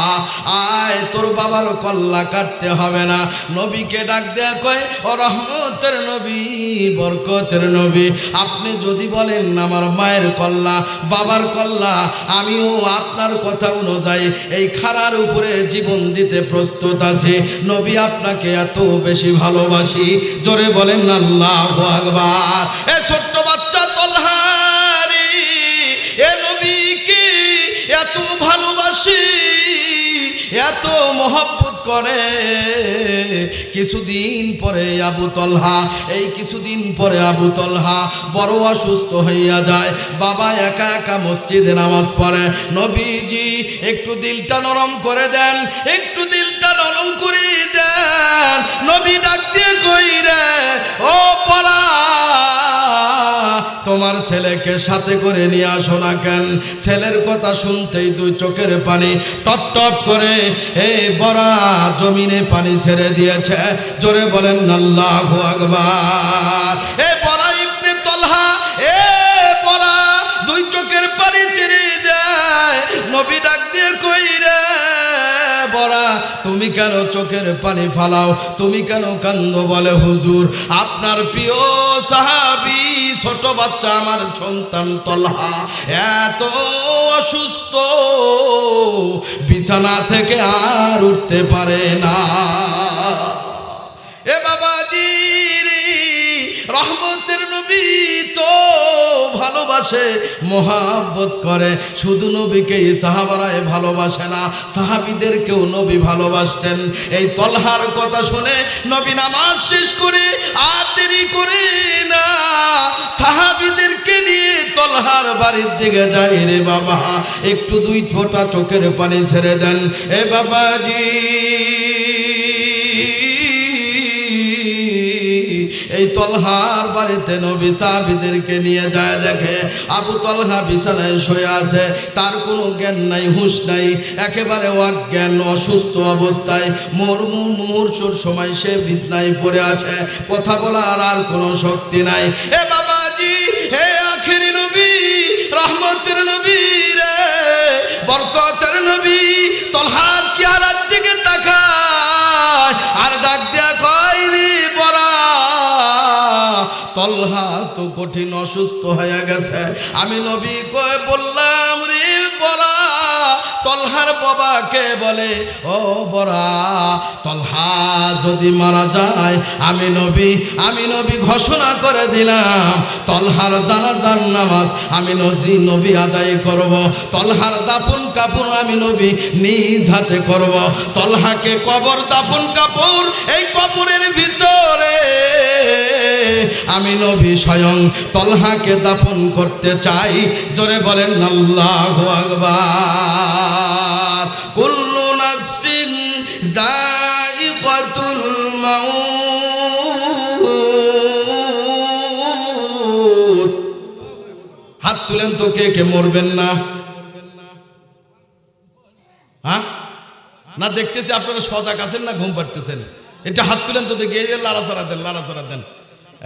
আয়, তোর বাবার কল্লা কাটতে হবে না। নবীকে ডাক দেয়া কয়, ও রহমতের নবী, বরকতের নবী, আপনি যদি বলেন আমার মায়ের কল্লা, বাবার কল্লা, আমিও আপনার কথা অনুযায়ী এই খাড়ার উপরে জীবন দিতে প্রস্তুত আছি। নবী আপনাকে এত বেশি ভালোবাসি। জোরে বলেন আল্লাহু আকবার। এ ছোট্ট বাচ্চা তলহা রে, এ নবীকে এত ভালোবাসি, এত মহব্বত করে। কিছুদিন পরে আবু তলহা, এই কিছুদিন পরে আবু তলহা বড় অসুস্থ হইয়া যায়। বাবা একা একা মসজিদে নামাজ পড়ে। নবীজি একটু দিলটা নরম করে দেন, একটু দিলটা নরম করে দেন। নবী ডাক দিয়ে কই, রে ও পড়া, তোমার ছেলেকে সাথে করে নিয়ে আসো না কেন? ছেলের কথা শুনতেই দুই চোখের পানি টপ টপ করে এই বড়া জমিনে পানি ছেড়ে দিয়েছে। জোরে বলেন আল্লাহু আকবার। এ বড়া ইবনে তলহা, এ বড়া দুই চোখের পানি ছেড়ে দেয়। নবী ডাক দিয়ে কই, রে বড়া তুমি কেন চোখের পানি ফালাও, তুমি কেন কান্দো? বলে, হুজুর আপনার প্রিয় সাহাবী ছোট বাচ্চা আমার সন্তান তলহা এত অসুস্থ, বিছানা থেকে আর উঠতে পারে না। এ বাবাজি রে, রহমতের নবী তো ভালোবাসে, মহাব্বত করে। শুধু নবীকেই সাহাবারায় ভালোবাসে না, সাহাবীদেরকেও নবী ভালোবাসতেন। এই তলহার কথা শুনে নবী নামাজ শেষ করে আর দেরি করে না, সাহাবীদেরকে নিয়ে তলহার বাড়ির দিকে যায়। রে বাবা একটু দুই ফোঁটা চোখের পানি ছেড়ে দেন। এ বাবাজি, এই তলহার বাড়িতে নবী সাহাবীদেরকে নিয়ে যায়। দেখে আবু তলহা বিছানায় শুয়ে আছে, তার কোনো জ্ঞান নাই, হুঁশ নাই, একেবারে অজ্ঞান, অসুস্থ অবস্থায় মুমূর্ষুর সময় সে বিছানায় পড়ে আছে, কথা বলার আর কোনো শক্তি নাই। এ বাবাজি, হে আখেরি নবী, রহমতের নবী রে, বরকতের নবী, তলহার চেহারার দিকে তাকায় আর ডাক দেয়া কয়, রে বড়া তলহা তো কঠিন অসুস্থ হয়ে গেছে। আমি নবী কয়ে বললাম, রে বড়া তলহার বাবাকে বলে, ও বড়া, তলহা যদি মারা যায় আমি নবী ঘোষণা করে দিলাম তলহার জানাজার নামাজ আমি নবী আদায় করব, তলহার দাফন কাফন আমি নবী নিজ হাতে করব। তলহাকে কবর দাফন কাপড় এই কবরের ভিতরে আমি নবী স্বয়ং তলহাকে দাফন করতে চাই। জোরে বলেন আল্লাহু আকবার। কুল্লু নাফসিন দাইকাতুল মাউত। হাত তুলেন তো, কে কে মরবেন না? হ্যাঁ না, দেখতেছি আপনারা সজাগ আছেন না ঘুম পাড়তেছেন? এটা হাত তুলেন তো দেখি। এই লাড়াচাড়া দেন, লাড়াচাড়া দেন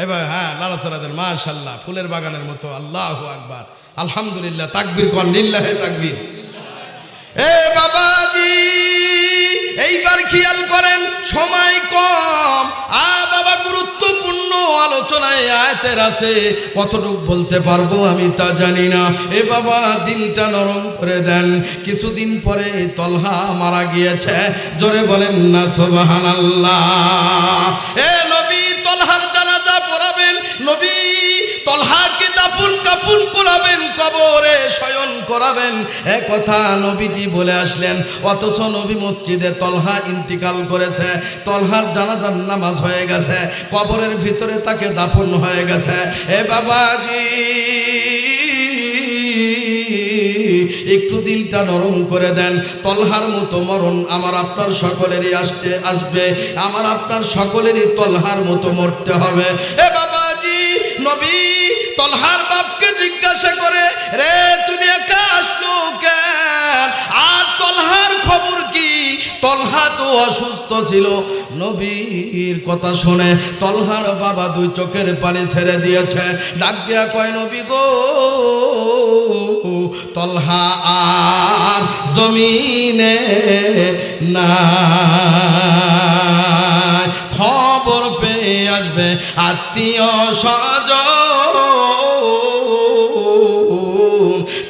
এবার। হ্যাঁ, লাড়াচাড়া দেন, মাশাআল্লাহ, ফুলের বাগানের মতো। আল্লাহু আকবার, আলহামদুলিল্লাহ, তাকবীর কোন, লিল্লাহি তাকবীর। এ বাবাজি, এইবার খেয়াল করেন, সময় কম। বাবা, গুরুত্বপূর্ণ আলোচনায় আয়াতের আছে, কতটুকু বলতে পারবো আমি তা জানি না। এ বাবা, দিলটা নরম করে দেন। কিছুদিন পরে তলহা মারা গিয়েছে। জোরে বলেন না সুবহানাল্লাহ। এ নবী তলহার জানাজা পড়াবেন, নবী তলহাকে দাফন কাফন করাবেন, কবরে শয়ন করাবেন, এ কথা নবীজি বলে আসলেন। অথচ নবী মসজিদে তলহা ইন্তিকাল করেছে, তলহার জানাজার নামাজ হয়ে গেছে, কবরের ভিতরে তাকে দাফন হয়ে গেছে। এ বাবাজি, একটু দিলটা নরম করে দেন। তলহার মতো মরণ আমার আপনার সকলেরই আসবে, আমার আপনার সকলেরই তলহার মতো মরতে হবে। এ বাবাজি, নবী তলহার বাপকে জিজ্ঞাসা করে, রে তুমি একা আসলো কেন? আর তলহার খবর কি? তলহা তো অসুস্থ ছিল। নবীর কথা শুনে তলহার বাবা দুই চোখের পানি ছেড়ে দিয়েছে। ডাক দিয়া কয়, নবী গো, তলহা আর জমিনে না, খবর পেয়ে আসবে আত্মীয় স্বজন,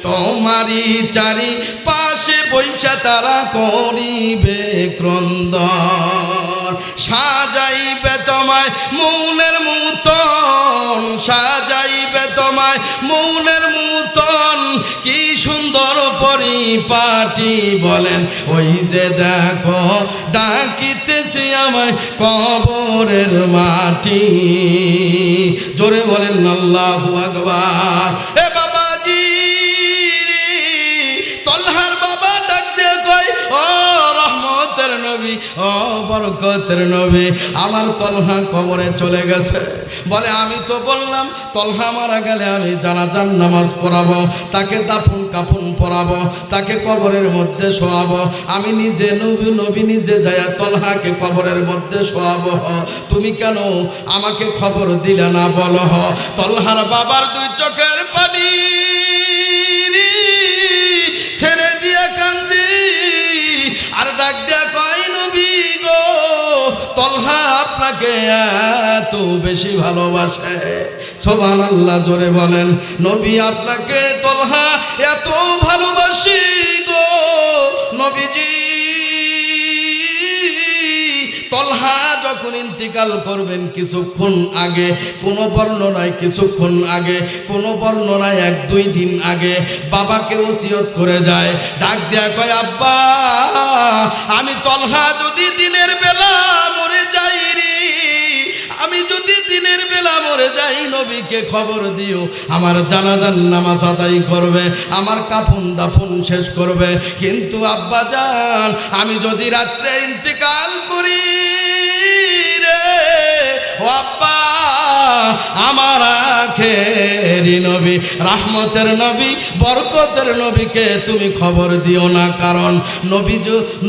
তোমারই চারি পাশে বৈশা তারা করিবে ক্রন্দন, সাজাইবে তোমায় মৌনের মতন, সাজাইবে তোমায় মৌনের মতন, কি সুন্দর পরিপাটি বলেন, ওই যে দেখো ডাকিতেছে আমায় কবরের মাটি। জোরে বলেন আল্লাহু আকবার। এ বাবাজি, তলহার বাবা ডাক দিয়ে কয়, ও রহমতের নবী, ও বরকতের নবী, আমার তলহা কবরে চলে গেছে। বলে, আমি তো বললাম তলহা মারা গেলে আমি জানাজার নামাজ পড়াবো, তাকে দাফন কাফন পড়াবো, তাকে কবরের মধ্যে শোয়াবো। আমি নিজে নবী নিজে যাইয়া তলহাকে কবরের মধ্যে শোয়াবো। তুমি কেন আমাকে খবর দিলে না বলো? তলহার বাবার দুই চোখের পানি ছেড়ে দিয়ে কান্দি, আর ডাক দিয়া কয়, নবী গো, তলহা আপনাকে এত বেশি ভালোবাসে। সুবহানাল্লাহ, জোরে বলেন। নবী আপনাকে তলহা এত ভালোবাসি গো নবীজি। তলহা যখন ইন্তিকাল করবেন কিছুক্ষণ আগে, কোনো বর্ণনায় কিছুক্ষণ আগে, কোনো বর্ণনায় 1-2 দিন আগে বাবাকে ওসিয়ত করে যায়। ডাক দেয়া কয়, আব্বা, আমি তলহা যদি দিনের বেলা মরে যাই রে, আমি যদি দিনের বেলা মরে যাই, নবীকে খবর দিও, আমার জানাজার নামাজ আদায় করবে, আমার কাফন দাফন শেষ করবে। কিন্তু আব্বা জান, আমি যদি রাত্রে ইন্তেকাল করি রে, ও আব্বা, আমার আখেরি নবী, রহমতের নবী, বরকতের নবীকে তুমি খবর দিও না। কারণ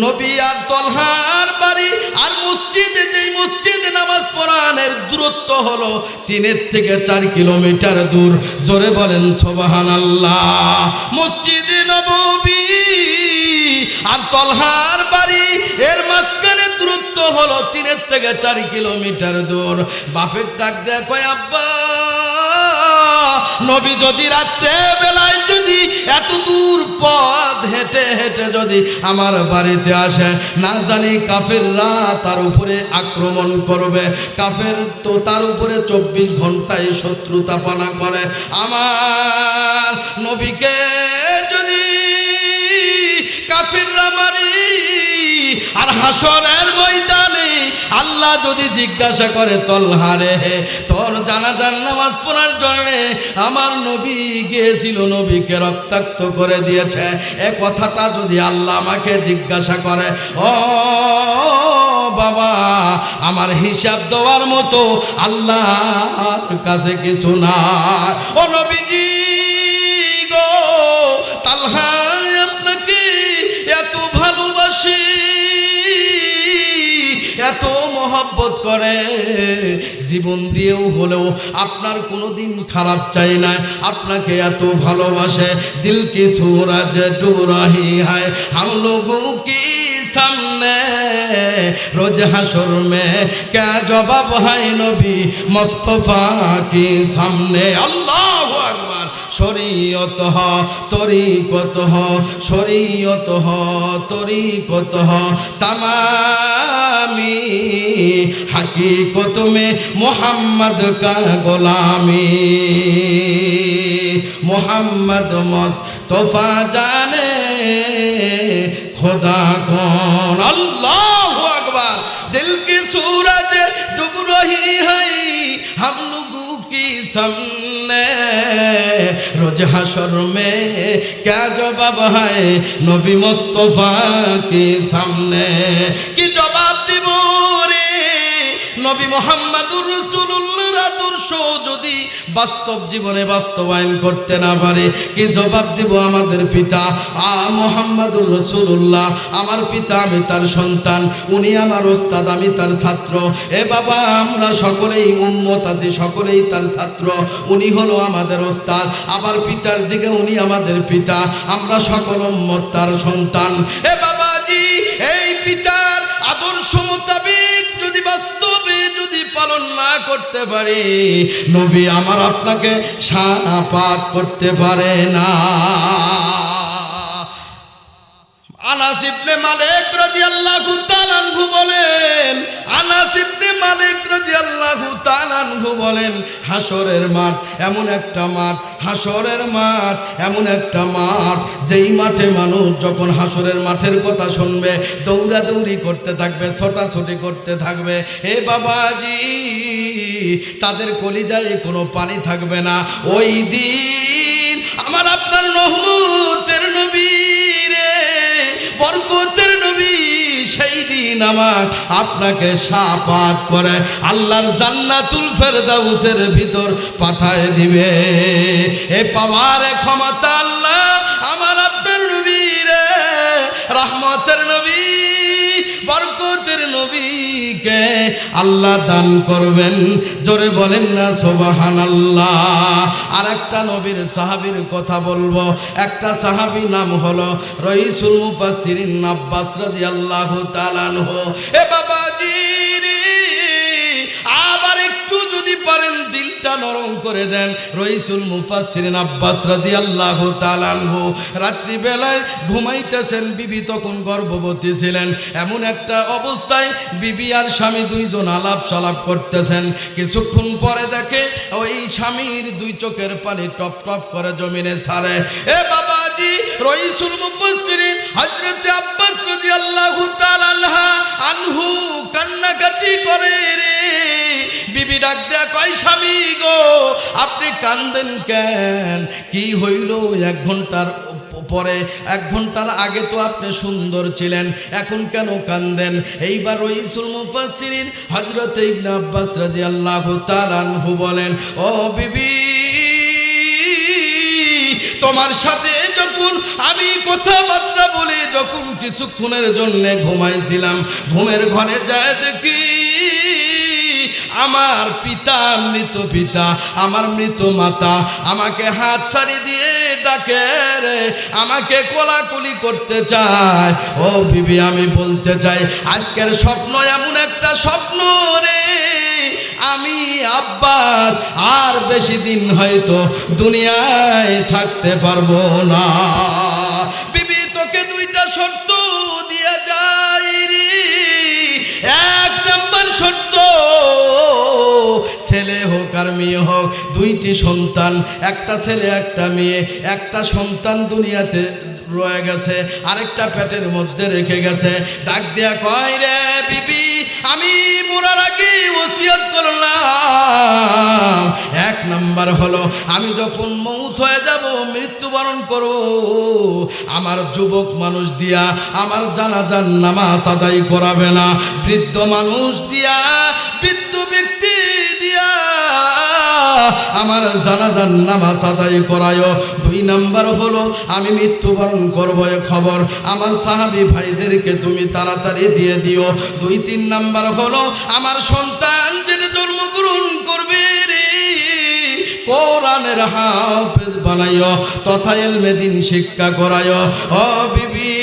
নবী আর তলহার বাড়ি আর মসজিদে, যেই মসজিদে নামাজ পড়ানোর দূরত্ব হলো 3 থেকে 4 কিলোমিটার দূর। জোরে বলেন সুবহানাল্লাহ। মসজিদে নববী আর তলহার বাড়ি এর মাঝখানে দূরত্ব হলো 3 থেকে 4 কিলোমিটার দূর। বাপের ডাক দেয়া কয়, আব্বা, নবী যদি রাত্রে বেলায় যদি এত দূর পথ হেঁটে হেঁটে যদি আমার বাড়িতে আসে, না জানি কাফেররা তার উপরে আক্রমণ করবে, কাফের তো তার উপরে 24 ঘন্টায় শত্রুতাপনা করে। আমার নবীকে যদি কাফেররা মারি আর হাসরের ময়দানে আল্লাহ যদি জিজ্ঞাসা করে তলহারে তোর জানাজার নামাজ পড়ার জন্য আমার নবী গিয়েছিল, নবীকে রক্তাক্ত করে দিয়েছে, এ কথাটা যদি আল্লাহ আমাকে জিজ্ঞাসা করে, ও বাবা আমার হিসাব দেওয়ার মতো আল্লাহর কাছে কিছু না। ও নবীজি গো, তালহা আপনাকে এত ভালোবাসি, এত মহব্বত করে, জীবন দিয়েও হলেও আপনার কোনোদিন খারাপ চাই না, আপনাকে এত ভালোবাসে। দিল কি सूरज डूब रही है हम लोगों की सामने, रोज हशर में क्या जवाब है नबी मुस्तफा के सामने। अल्लाहु अकबर। शरीयत हो तरीकत हो, शरीयत हो तरीकत हो तमामी, हकीकत में मोहम्मद का गुलामी, मोहम्मद मुस्तफा जाने खुदा कौन। अल्लाहु अकबर। दिल की सूरज डूब रही है हम लोगों की सामने, रोज हशर में क्या जवाब है नबी मुस्तफा के सामने। कि जवाब দিব রে নবী মুহাম্মদুর রাসূলুল্লাহর আদর্শ যদি বাস্তব জীবনে বাস্তবায়ন করতে না পারে, কি জবাব দিব আমাদের পিতা মুহাম্মদুর রাসূলুল্লাহ, আমার পিতা, আমি তার সন্তান, উনি আমার ওস্তাদ, আমি তার ছাত্র। এ বাবা আমরা সকলেই উম্মত আছি, সকলেই তার ছাত্র, উনি হলো আমাদের ওস্তাদ, আবার পিতার দিকে উনি আমাদের পিতা, আমরা সকল উম্মত তার সন্তান। এ বাবাজি, এই পিতার আদর্শ মোতাবেক যদি বাস্তবে যদি পালন না করতে পারি, নবী আমার আপনাকে শাফাত করতে পারে না। আনাস ইবনে মালিক রাদিয়াল্লাহু তাআলা আনহু বলেন, আনাস ইবনে মালিক রাদিয়াল্লাহু তাআলা আনহু বলেন, হাসরের মাঠ এমন একটা মাঠ, হাসরের মাঠ এমন একটা মাঠ, যেই মাঠে মানুষ যখন হাসরের মাঠের কথা শুনবে দৌড়াদৌড়ি করতে থাকবে, ছোটাছুটি করতে থাকবে। হে বাবাজি, তাদের কলিজায় কোনো পানি থাকবে না। ওই দিন আমার আপনার রহমতের নবী রে, বরকতের নবী, সেই দিন আমার আপনাকে শাফাত করে আল্লাহর জান্নাতুল ফেরদাউসের ভিতর পাঠায় দিবে। এ পাওয়ার ক্ষমতা আল্লাহ আমার আপনার নবী রে, রহমতের নবী, বরকতের নবীকে আল্লাহ দান করবেন। জোরে বলেন না সুবহানাল্লাহ। আর একটা নবীর সাহাবীর কথা বলবো। একটা সাহাবী নাম হলো রাইসুল মুফাসসিরিন আব্বাস রাদিয়াল্লাহু তাআলা আনহু। এ বাবাজি রে, আবার একটু যদি পারেন দিলটা নরম করে দেন। রাইসুল মুফাসসিরিন আব্বাস রাদিয়াল্লাহু তাআলা আনহু রাত্রি বেলায় ঘুমাইতেছেন, বিবি তখন গর্ভবতী ছিলেন। এমন একটা অবস্থায় বিবি আর স্বামী দুইজন আলাপ সালাপ করতেছেন। কিছুক্ষণ পরে দেখে ওই স্বামীর দুই চোখের পানি টপ টপ করে জমিনে ছাড়ে। এ বাবাজি, রাইসুল মুফাসসিরিন হযরত আব্বাস রাদিয়াল্লাহু তাআলা আনহু কান্নাকাটি করে রে। বিবি ডাক দেয়া কয়, স্বামী গো আপনি কান্দেন কেন? কি হইল? 1 ঘন্টার পরে, 1 ঘন্টার আগে তো আপনি সুন্দর ছিলেন, এখন কেন কান্দেন? এইবার রাইসুল মুফাসসিরিন হযরত ইবনে আব্বাস রাদিয়াল্লাহু তাআলা আনহু বলেন, ও বিবি, তোমার সাথে যখন আমি কথাবার্তা বলে যখন কিছুক্ষণের জন্য ঘুমাইছিলাম, ঘুমের ঘরে যায় দেখি আমার পিতা, মৃত পিতা, আমার মৃত মাতা আমাকে হাত ছাড়ি দিয়ে ডাকে রে, আমাকে কোলাকুলি করতে চায়। ও বিবি, আমি বলতে চাই আজকের স্বপ্ন এমন একটা স্বপ্ন রে, আমি আব্বাস আর বেশি দিন হয়তো দুনিয়ায় থাকতে পারবো না। বিবি তোকে দুইটা শর্ত দিয়া যাই রে। এক নাম্বার শর্ত, ছেলে হোক আর মেয়ে হোক, দুইটি সন্তান, একটা ছেলে একটা মেয়ে, একটা সন্তান দুনিয়াতে রয়ে গেছে, আরেকটা পেটের মধ্যে রেখে গেছে। ডাক দিয়া কয় রে বিবি, আমি মরার আগে ওসিয়ত করলাম, এক নাম্বার হলো আমি যখন মৌত হয়ে যাব, মৃত্যুবরণ করব, আমার যুবক মানুষ দিয়া আমার জানাজার নামাজ আদায় করাবে না, বৃদ্ধ মানুষ দিয়া, বৃদ্ধ ব্যক্তি দিয়া আমার জানাজার নামাজ আদায় করায়। দুই নাম্বার হলো আমি মৃত্যুবরণ করবো এ খবর আমার সাহাবী ভাইদেরকে তুমি তাড়াতাড়ি দিয়ে দিও। দুই তিন নাম্বার হলো আমার সন্তান যেটা জন্মগ্রহণ করবে রে, কোরআনের হাফেজ বানাইও তথা ইলমে দ্বীন শিক্ষা করায়। ও বিবি,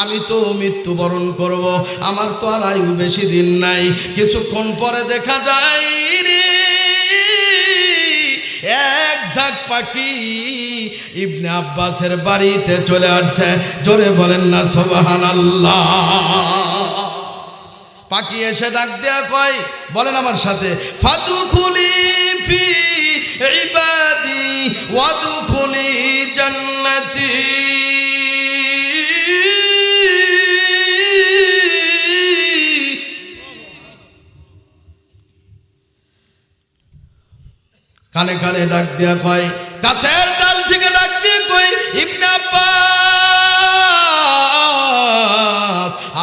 আমি তো মৃত্যুবরণ করব, আমার তো আর আয়ু বেশি দিন নাই, কিছুক্ষণ পরে দেখা যায় রে এক ঝাঁক পাখি ইবনে আব্বাসের বাড়িতে চলে আসছে। জোরে বলেন না সুবহানাল্লাহ। পাখি এসে ডাক দেয়া কয়, বলেন আমার সাথে, ফাদুখুলি ফি ইবাদি ওয়াদুখুলি জান্নাতি। কানে কানে ডাক দিয়া কয়, গাছের ডাল থেকে ডাক দিয়ে কই, ইবনে আব্বাস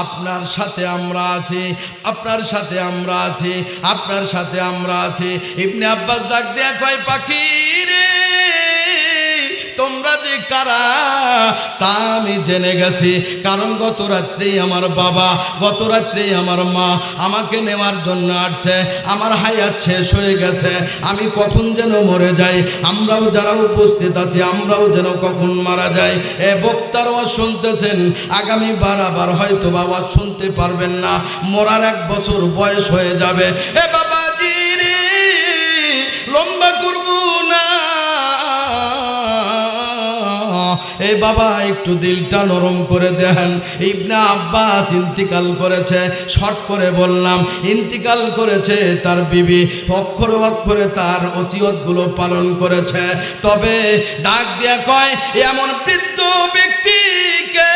আপনার সাথে আমরা আছি, আপনার সাথে আমরা আছি, আপনার সাথে আমরা আছি। ইবনে আব্বাস ডাক দিয়া কয়, পাখি রে তোমরা যে কারা তা আমি জেনে গেছি, কারণ গত রাত্রেই আমার বাবা, গত রাত্রেই আমার মা আমাকে নেওয়ার জন্য আসছে, আমার হায়াত শেষ হয়ে গেছে, আমি কখন যেন মরে যাই, আমরাও যারা উপস্থিত আছি আমরাও যেন কখন মারা যাই। এ বক্তার ওয়াজ শুনতেছেন, আগামী বারবার হয়তো বাবা শুনতে পারবেন না, মরার 1 বছর বয়স হয়ে যাবে। এ বাবাজি রে লম্বা করবো না, এই বাবা একটু দিলটা নরম করে দেন। ইবনে আব্বাস ইন্তিকাল করেছে, শর্ট করে বললাম, ইন্তিকাল করেছে তার বিবি অক্ষরে অক্ষরে তার ওসিয়তগুলো পালন করেছে। তবে ডাক দিয়া কয়, এমন বৃদ্ধ ব্যক্তিকে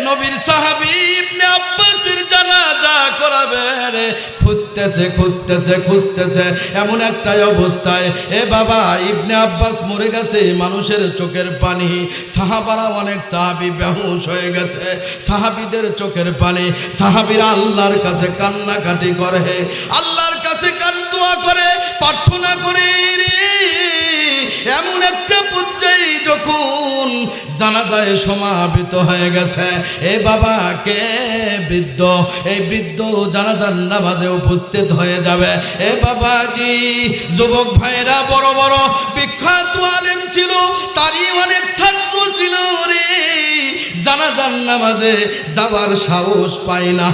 নবীর সাহাবী ইবনে আব্বাসের জানাজা করাবে রে, খুঁজতেছে খুঁজতেছে খুঁজতেছে, এমন একটা অবস্থায় এ বাবা ইবনে আব্বাস মরে গেছে, মানুষের চোখের পানি, সাহাবারা অনেক সাহাবী বেহুশ হয়ে গেছে, সাহাবীদের চোখের পানি, সাহাবীরা আল্লাহর কাছে কান্নাকাটি করে, আল্লাহর কাছে দোয়া করে, প্রার্থনা করে রে। এমন একটা পর্যায়ে যখন জানাজায় সমাবেত হয়ে গেছে, এ বাবা কে বৃদ্ধ, এই বৃদ্ধ জানাজার নামাজে উপস্থিত হয়ে যাবে। এ বাবাজি যুবক ভাইরা বড় বড় বিখ্যাত আলেম ছিল, তারই অনেক ছাত্র ছিল রে, জানাজার নামাজে যাবার সাহস পায় না।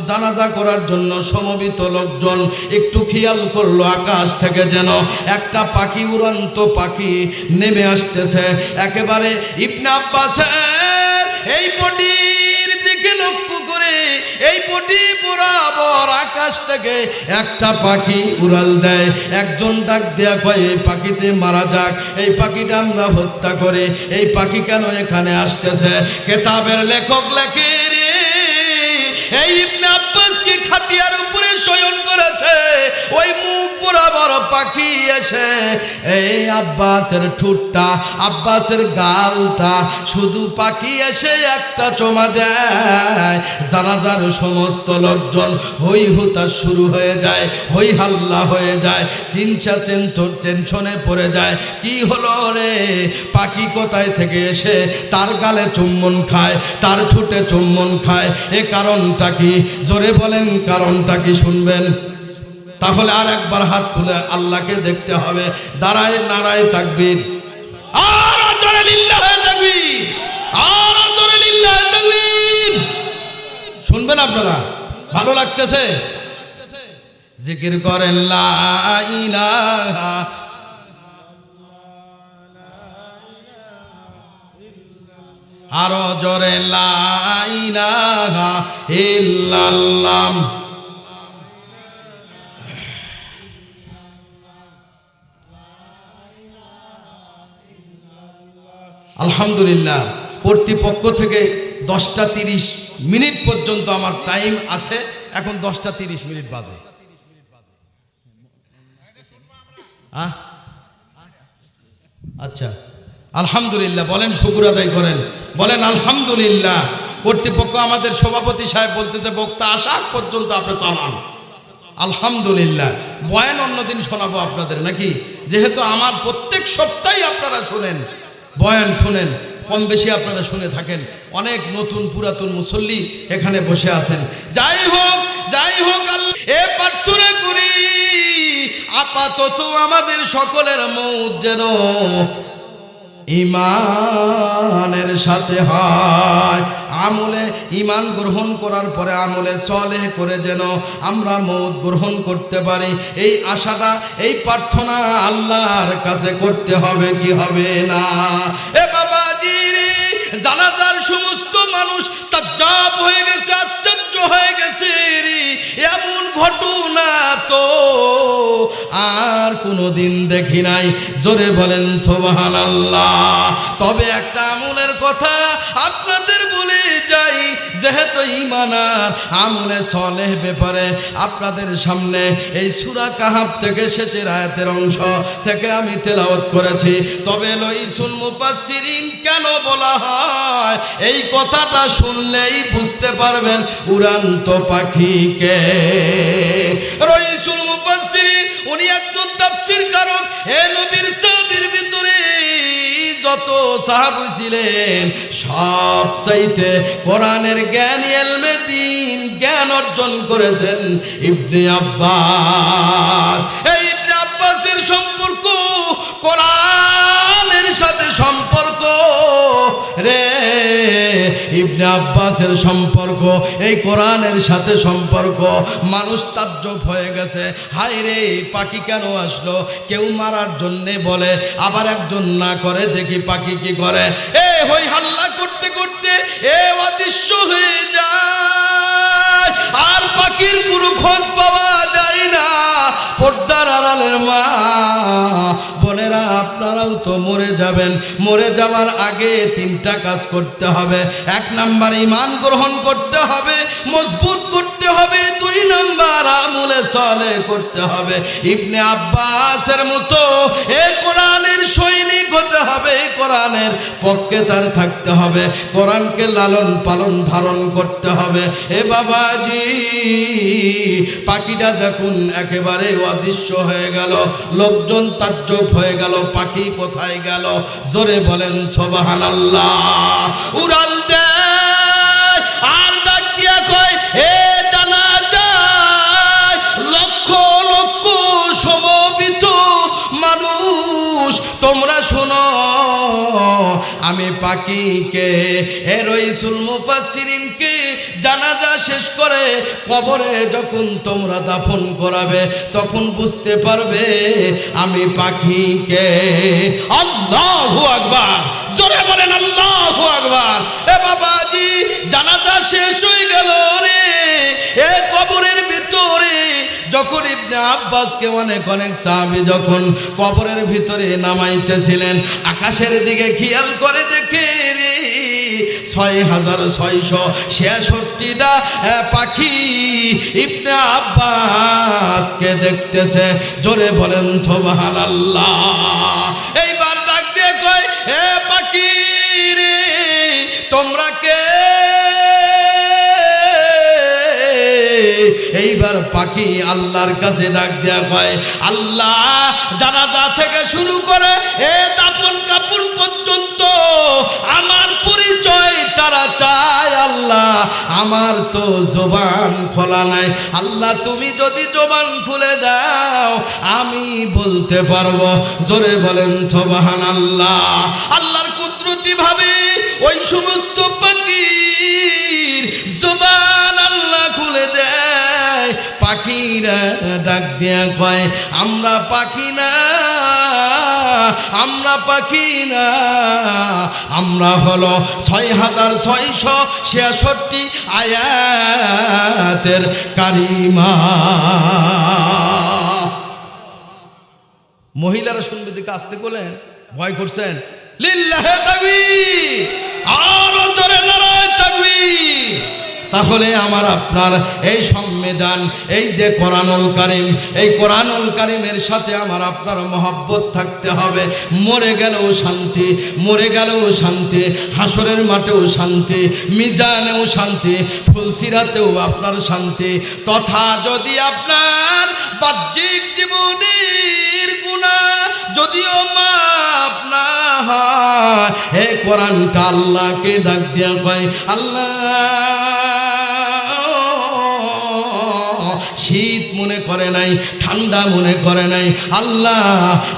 জানাজা করার জন্য সমবেত লোকজন একটু খেয়াল করলো, আকাশ থেকে যেন একটা পাখি, উড়ন্ত পাখি নেমে আসতেছে একেবারে ইবনে আব্বাসের এই পটির দিকে লক্ষ্য করে, এই পটি বরাবর আকাশ থেকে একটা পাখি উড়াল দেয়। একজন ডাক দেয়া কয়, এই পাখিতে মারা যাক, এই পাখিটা আমরা হত্যা করে, এই পাখি কেন এখানে আসতেছে? কেতাবের লেখক লেখে রে, এই ইবনে আব্বাসকে খাটিয়ার উপরে শয়ন করেছে, ওই মুখ বরাবর পাখি এসে এই আব্বাসের ঠোঁটটা, আব্বাসের গালটা, শুধু পাখি এসে একটা চমা দেয়, জানাজার সমস্ত লোকজন হই হুতাশ শুরু হয়ে যায়, হই হাল্লা হয়ে যায়, টেনশনে পড়ে যায়। কি হলো রে? পাখি কোথায় থেকে এসে তার গালে চুম্বন খায়, তার ঠোঁটে চুম্বন খায়, এ কারণটা কি? জোরে বলেন কারণটা কি? শুনবেন তাহলে আর একবার হাত তুলে আল্লাহকে দেখতে হবে। দাঁড়ায় নারায় তাকবীর, আর জোরে লিল্লাহে তাকবীর, আর জোরে লিল্লাহে তাকবীর। শুনবেন শুনবেন আপনারা, ভালো লাগতেছে? জিকির করেন লা ইলাহা, আরো জোরে লা ইলাহা ইল্লাল্লাহ। আলহামদুলিল্লাহ, কর্তৃপক্ষ থেকে 10টা 30 মিনিট পর্যন্ত আমার টাইম আছে। এখন 10টা 30 মিনিট বাজে। আচ্ছা, আলহামদুলিল্লাহ বলেন, শুকর আদায় করেন, বলেন আলহামদুলিল্লাহ। কর্তৃপক্ষ আমাদের সভাপতি সাহেব বলতেছে বক্তা আসা পর্যন্ত আপনি চালান। আলহামদুলিল্লাহ, বয়ান অন্যদিন শোনাবো আপনাদের, নাকি? যেহেতু আমার প্রত্যেক সপ্তাহে আপনারা শোনেন, বয়ান শোনেন, কম বেশি আপনারা শুনে থাকেন। অনেক নতুন পুরাতন মুসল্লি এখানে বসে আছেন। যাই হোক এ প্রার্থনা করি আপাতত আমাদের সকলের মৌত যেন ঈমানের সাথে হয়। আমলে ঈমান গ্রহণ করার পরে আমলে সলেহ করে যেন আমরা মৌত গ্রহণ করতে পারি। এই আশাটা, এই প্রার্থনা আল্লাহর কাছে করতে হবে কি হবে না? এ বাবাজি রে, জানাজার সমস্ত মানুষ তাজ্জাব হয়ে গেছে, আশ্চর্য হয়ে গেছে রে। এমন ঘটনা তো আর কোনোদিন দেখি নাই। জোরে বলেন সুবহানাল্লাহ। তবে একটা আমলের কথা আপনাদের বলে যাই, যেহেতু ঈমান আর আমলে সলেহ ব্যাপারে আপনাদের সামনে এই সূরা কাহাফ থেকে শেষের আয়াতের অংশ থেকে আমি তেলাওয়াত করেছি। তবে রইসুল মুফাসসিরিন কেন বলা হয়, এই কথাটা শুনলেই বুঝতে পারবেন উড়ান্ত পাখিকে। রইসুল মুফাসসিরিন উনি একজন তাফসীরকারক। হে নবীর সাহাবীর ভিতরে যত সাহাবী ছিলেন সব চাইতে কোরআনের জ্ঞান, ইলমে দ্বীন জ্ঞান অর্জন করেছেন ইবনে আব্বাস। এই ইবনে আব্বাসের সম্পর্ক কোরআনের সাথে সম্পর্ক রে, ইবনে আব্বাসের সম্পর্ক এই কোরআনের সাথে সম্পর্ক। মানুষ তাজ্জব হয়ে গেছে, হায় রে পাখি কেন আসলো? কেউ মারার জন্যে বলে, আবার একজন না করে দেখি পাখি কি করে। হই হাল্লা করতে করতে অদৃশ্য হয়ে যায়, আর পাখির কোনো খোঁজ পাওয়া যায় না। পর্দার আড়ালের মা বোনেরা, আপনারাও তো মরে যাবেন। মরে যাওয়ার আগে 3টা কাজ করতে হবে। 1 নাম্বার ঈমান গ্রহণ করতে হবে, মজবুত করতে হবে। 2 নাম্বার আমলে সলেহ করতে হবে। ইবনে আব্বাসের মতো কোরআনের সৈনিক হতে হবে, কোরআনের পক্ষে তার থাকতে হবে, কোরআনকে লালন পালন ধারণ করতে হবে। বাবাজি, পাখিটা যখন একেবারে অদৃশ্য হয়ে গেল, লোকজন তাজ্জব হয়ে গেল, পাখি কোথায় গেল? জোরে বলেন সুবহানাল্লাহ। উড়াল দেয় আর ডাক দিয়া কয়, হে জানাজা, লক্ষ লক্ষ সমবেত মানুষ তোমরা শোনো, আমি পাখিকে রইসুল মুফাসসিরিনকে জানাজা শেষ করে কবরে যখন তোমরা দাফন করাবে তখন বুঝতে পারবে আমি পাখিকে। আল্লাহু আকবার, জোরে বলেন আল্লাহু আকবার। বাবাজি, জানাজা শেষ হয়ে গেল রে। কবরের ভিতরে যখন ইবনে আব্বাসকে অনেক সাহাবী যখন কবরের ভিতরে নামাইতেছিলেন, আকাশের দিকে খেয়াল করে দেখে রে 6666টা পাখি ইবনে আব্বাসকে দেখতেছে। জোরে বলেন সুবহানাল্লাহ। এইবার ডাক দিয়ে কয়, হে পাখি রে, তোমরা কে? এইবার পাখি আল্লাহর কাছে ডাক দেয়া কয়, আল্লাহ, জানাজা থেকে শুরু করে দাফন কাফন পর্যন্ত আমার পরিচয় তারা চায়। আল্লাহ, আমার তো জবান খোলা নাই। আল্লাহ, তুমি যদি জবান খুলে দাও আমি বলতে পারবো। জোরে বলেন সুবহানাল্লাহ। আল্লাহর কুদরতি ভাবে ওই সমস্ত পাখির জবান আল্লাহ পাখিরা ডাক দিয়া কয় আমরা পাখি না, আমরা পাখি না, আমরা হলো 6666 আয়াতের কারিমা। মহিলারা শুনবে দিকে আসতে বলেন, ভয় করছেন? লিল্লাহে তাকবীর, আরো জোরে নারায়ে তাকবীর। তাহলে আমার আপনার এই সংবিধান, এই যে কোরআনুল কারীম, এই কোরআনুল কারীমের সাথে আমার আপনার মহব্বত থাকতে হবে। মরে গেলেও শান্তি, মরে গেলেও শান্তি, হাসরের মাঠেও শান্তি, মিজানেও শান্তি, ফুলসিরাতেও আপনার শান্তি। তথা যদি আপনার বাহ্যিক জীবনের গুনাহ যদিও মাফ না হয়, এই কোরআনটা আল্লাহকে ডাক দিয়া কয় আল্লাহ শীত মনে করে নাই, ঠান্ডা মনে করে নাই, আল্লাহ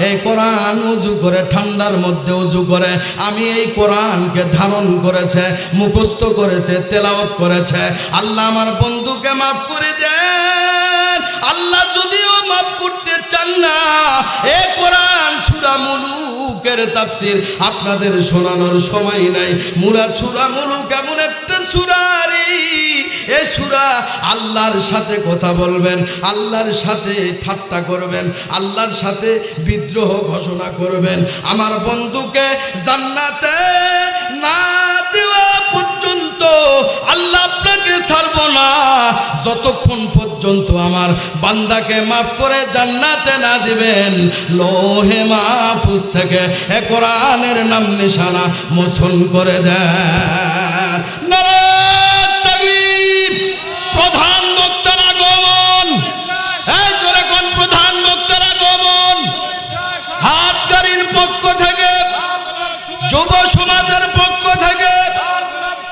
এই কোরআন উজু করে ঠান্ডার মধ্যে উজু করে আমি এই কোরআনকে ধারণ করেছে, মুখস্থ করেছে, তেলাওয়াত করেছে, আল্লাহ আমার বন্ধুকে মাফ করে দেন। আল্লাহ যদিও মাফ করতে চান না, এই কোরআন সূরা মুলুকের তাফসীর আপনাদের শোনানোর সময় নাই। সূরা মুলুক এমন একটা সূরা রে, এই সূরা আল্লাহর সাথে কথা বলবেন, আল্লাহর সাথে ঠাট্টা করবেন, আল্লাহর সাথে বিদ্রোহ ঘোষণা করবেন। আমার বন্ধুকে জান্নাতে না দেওয়া পর্যন্ত আল্লাহ আপনাকে ছাড়ব না, যতক্ষণ পর্যন্ত আমার বান্দাকে মাফ করে জান্নাতে না দিবেন। লোহে মাহফুজ থেকে এ কোরআনের নাম নিশানা মোচন করে দেন। নারায়ে তাকবীর। প্রধান বক্তার আগমন, এই জোরে কোন প্রধান বক্তার আগমন? হাটগাড়ির পক্ষ থেকে, যুব সমাজের পক্ষ থেকে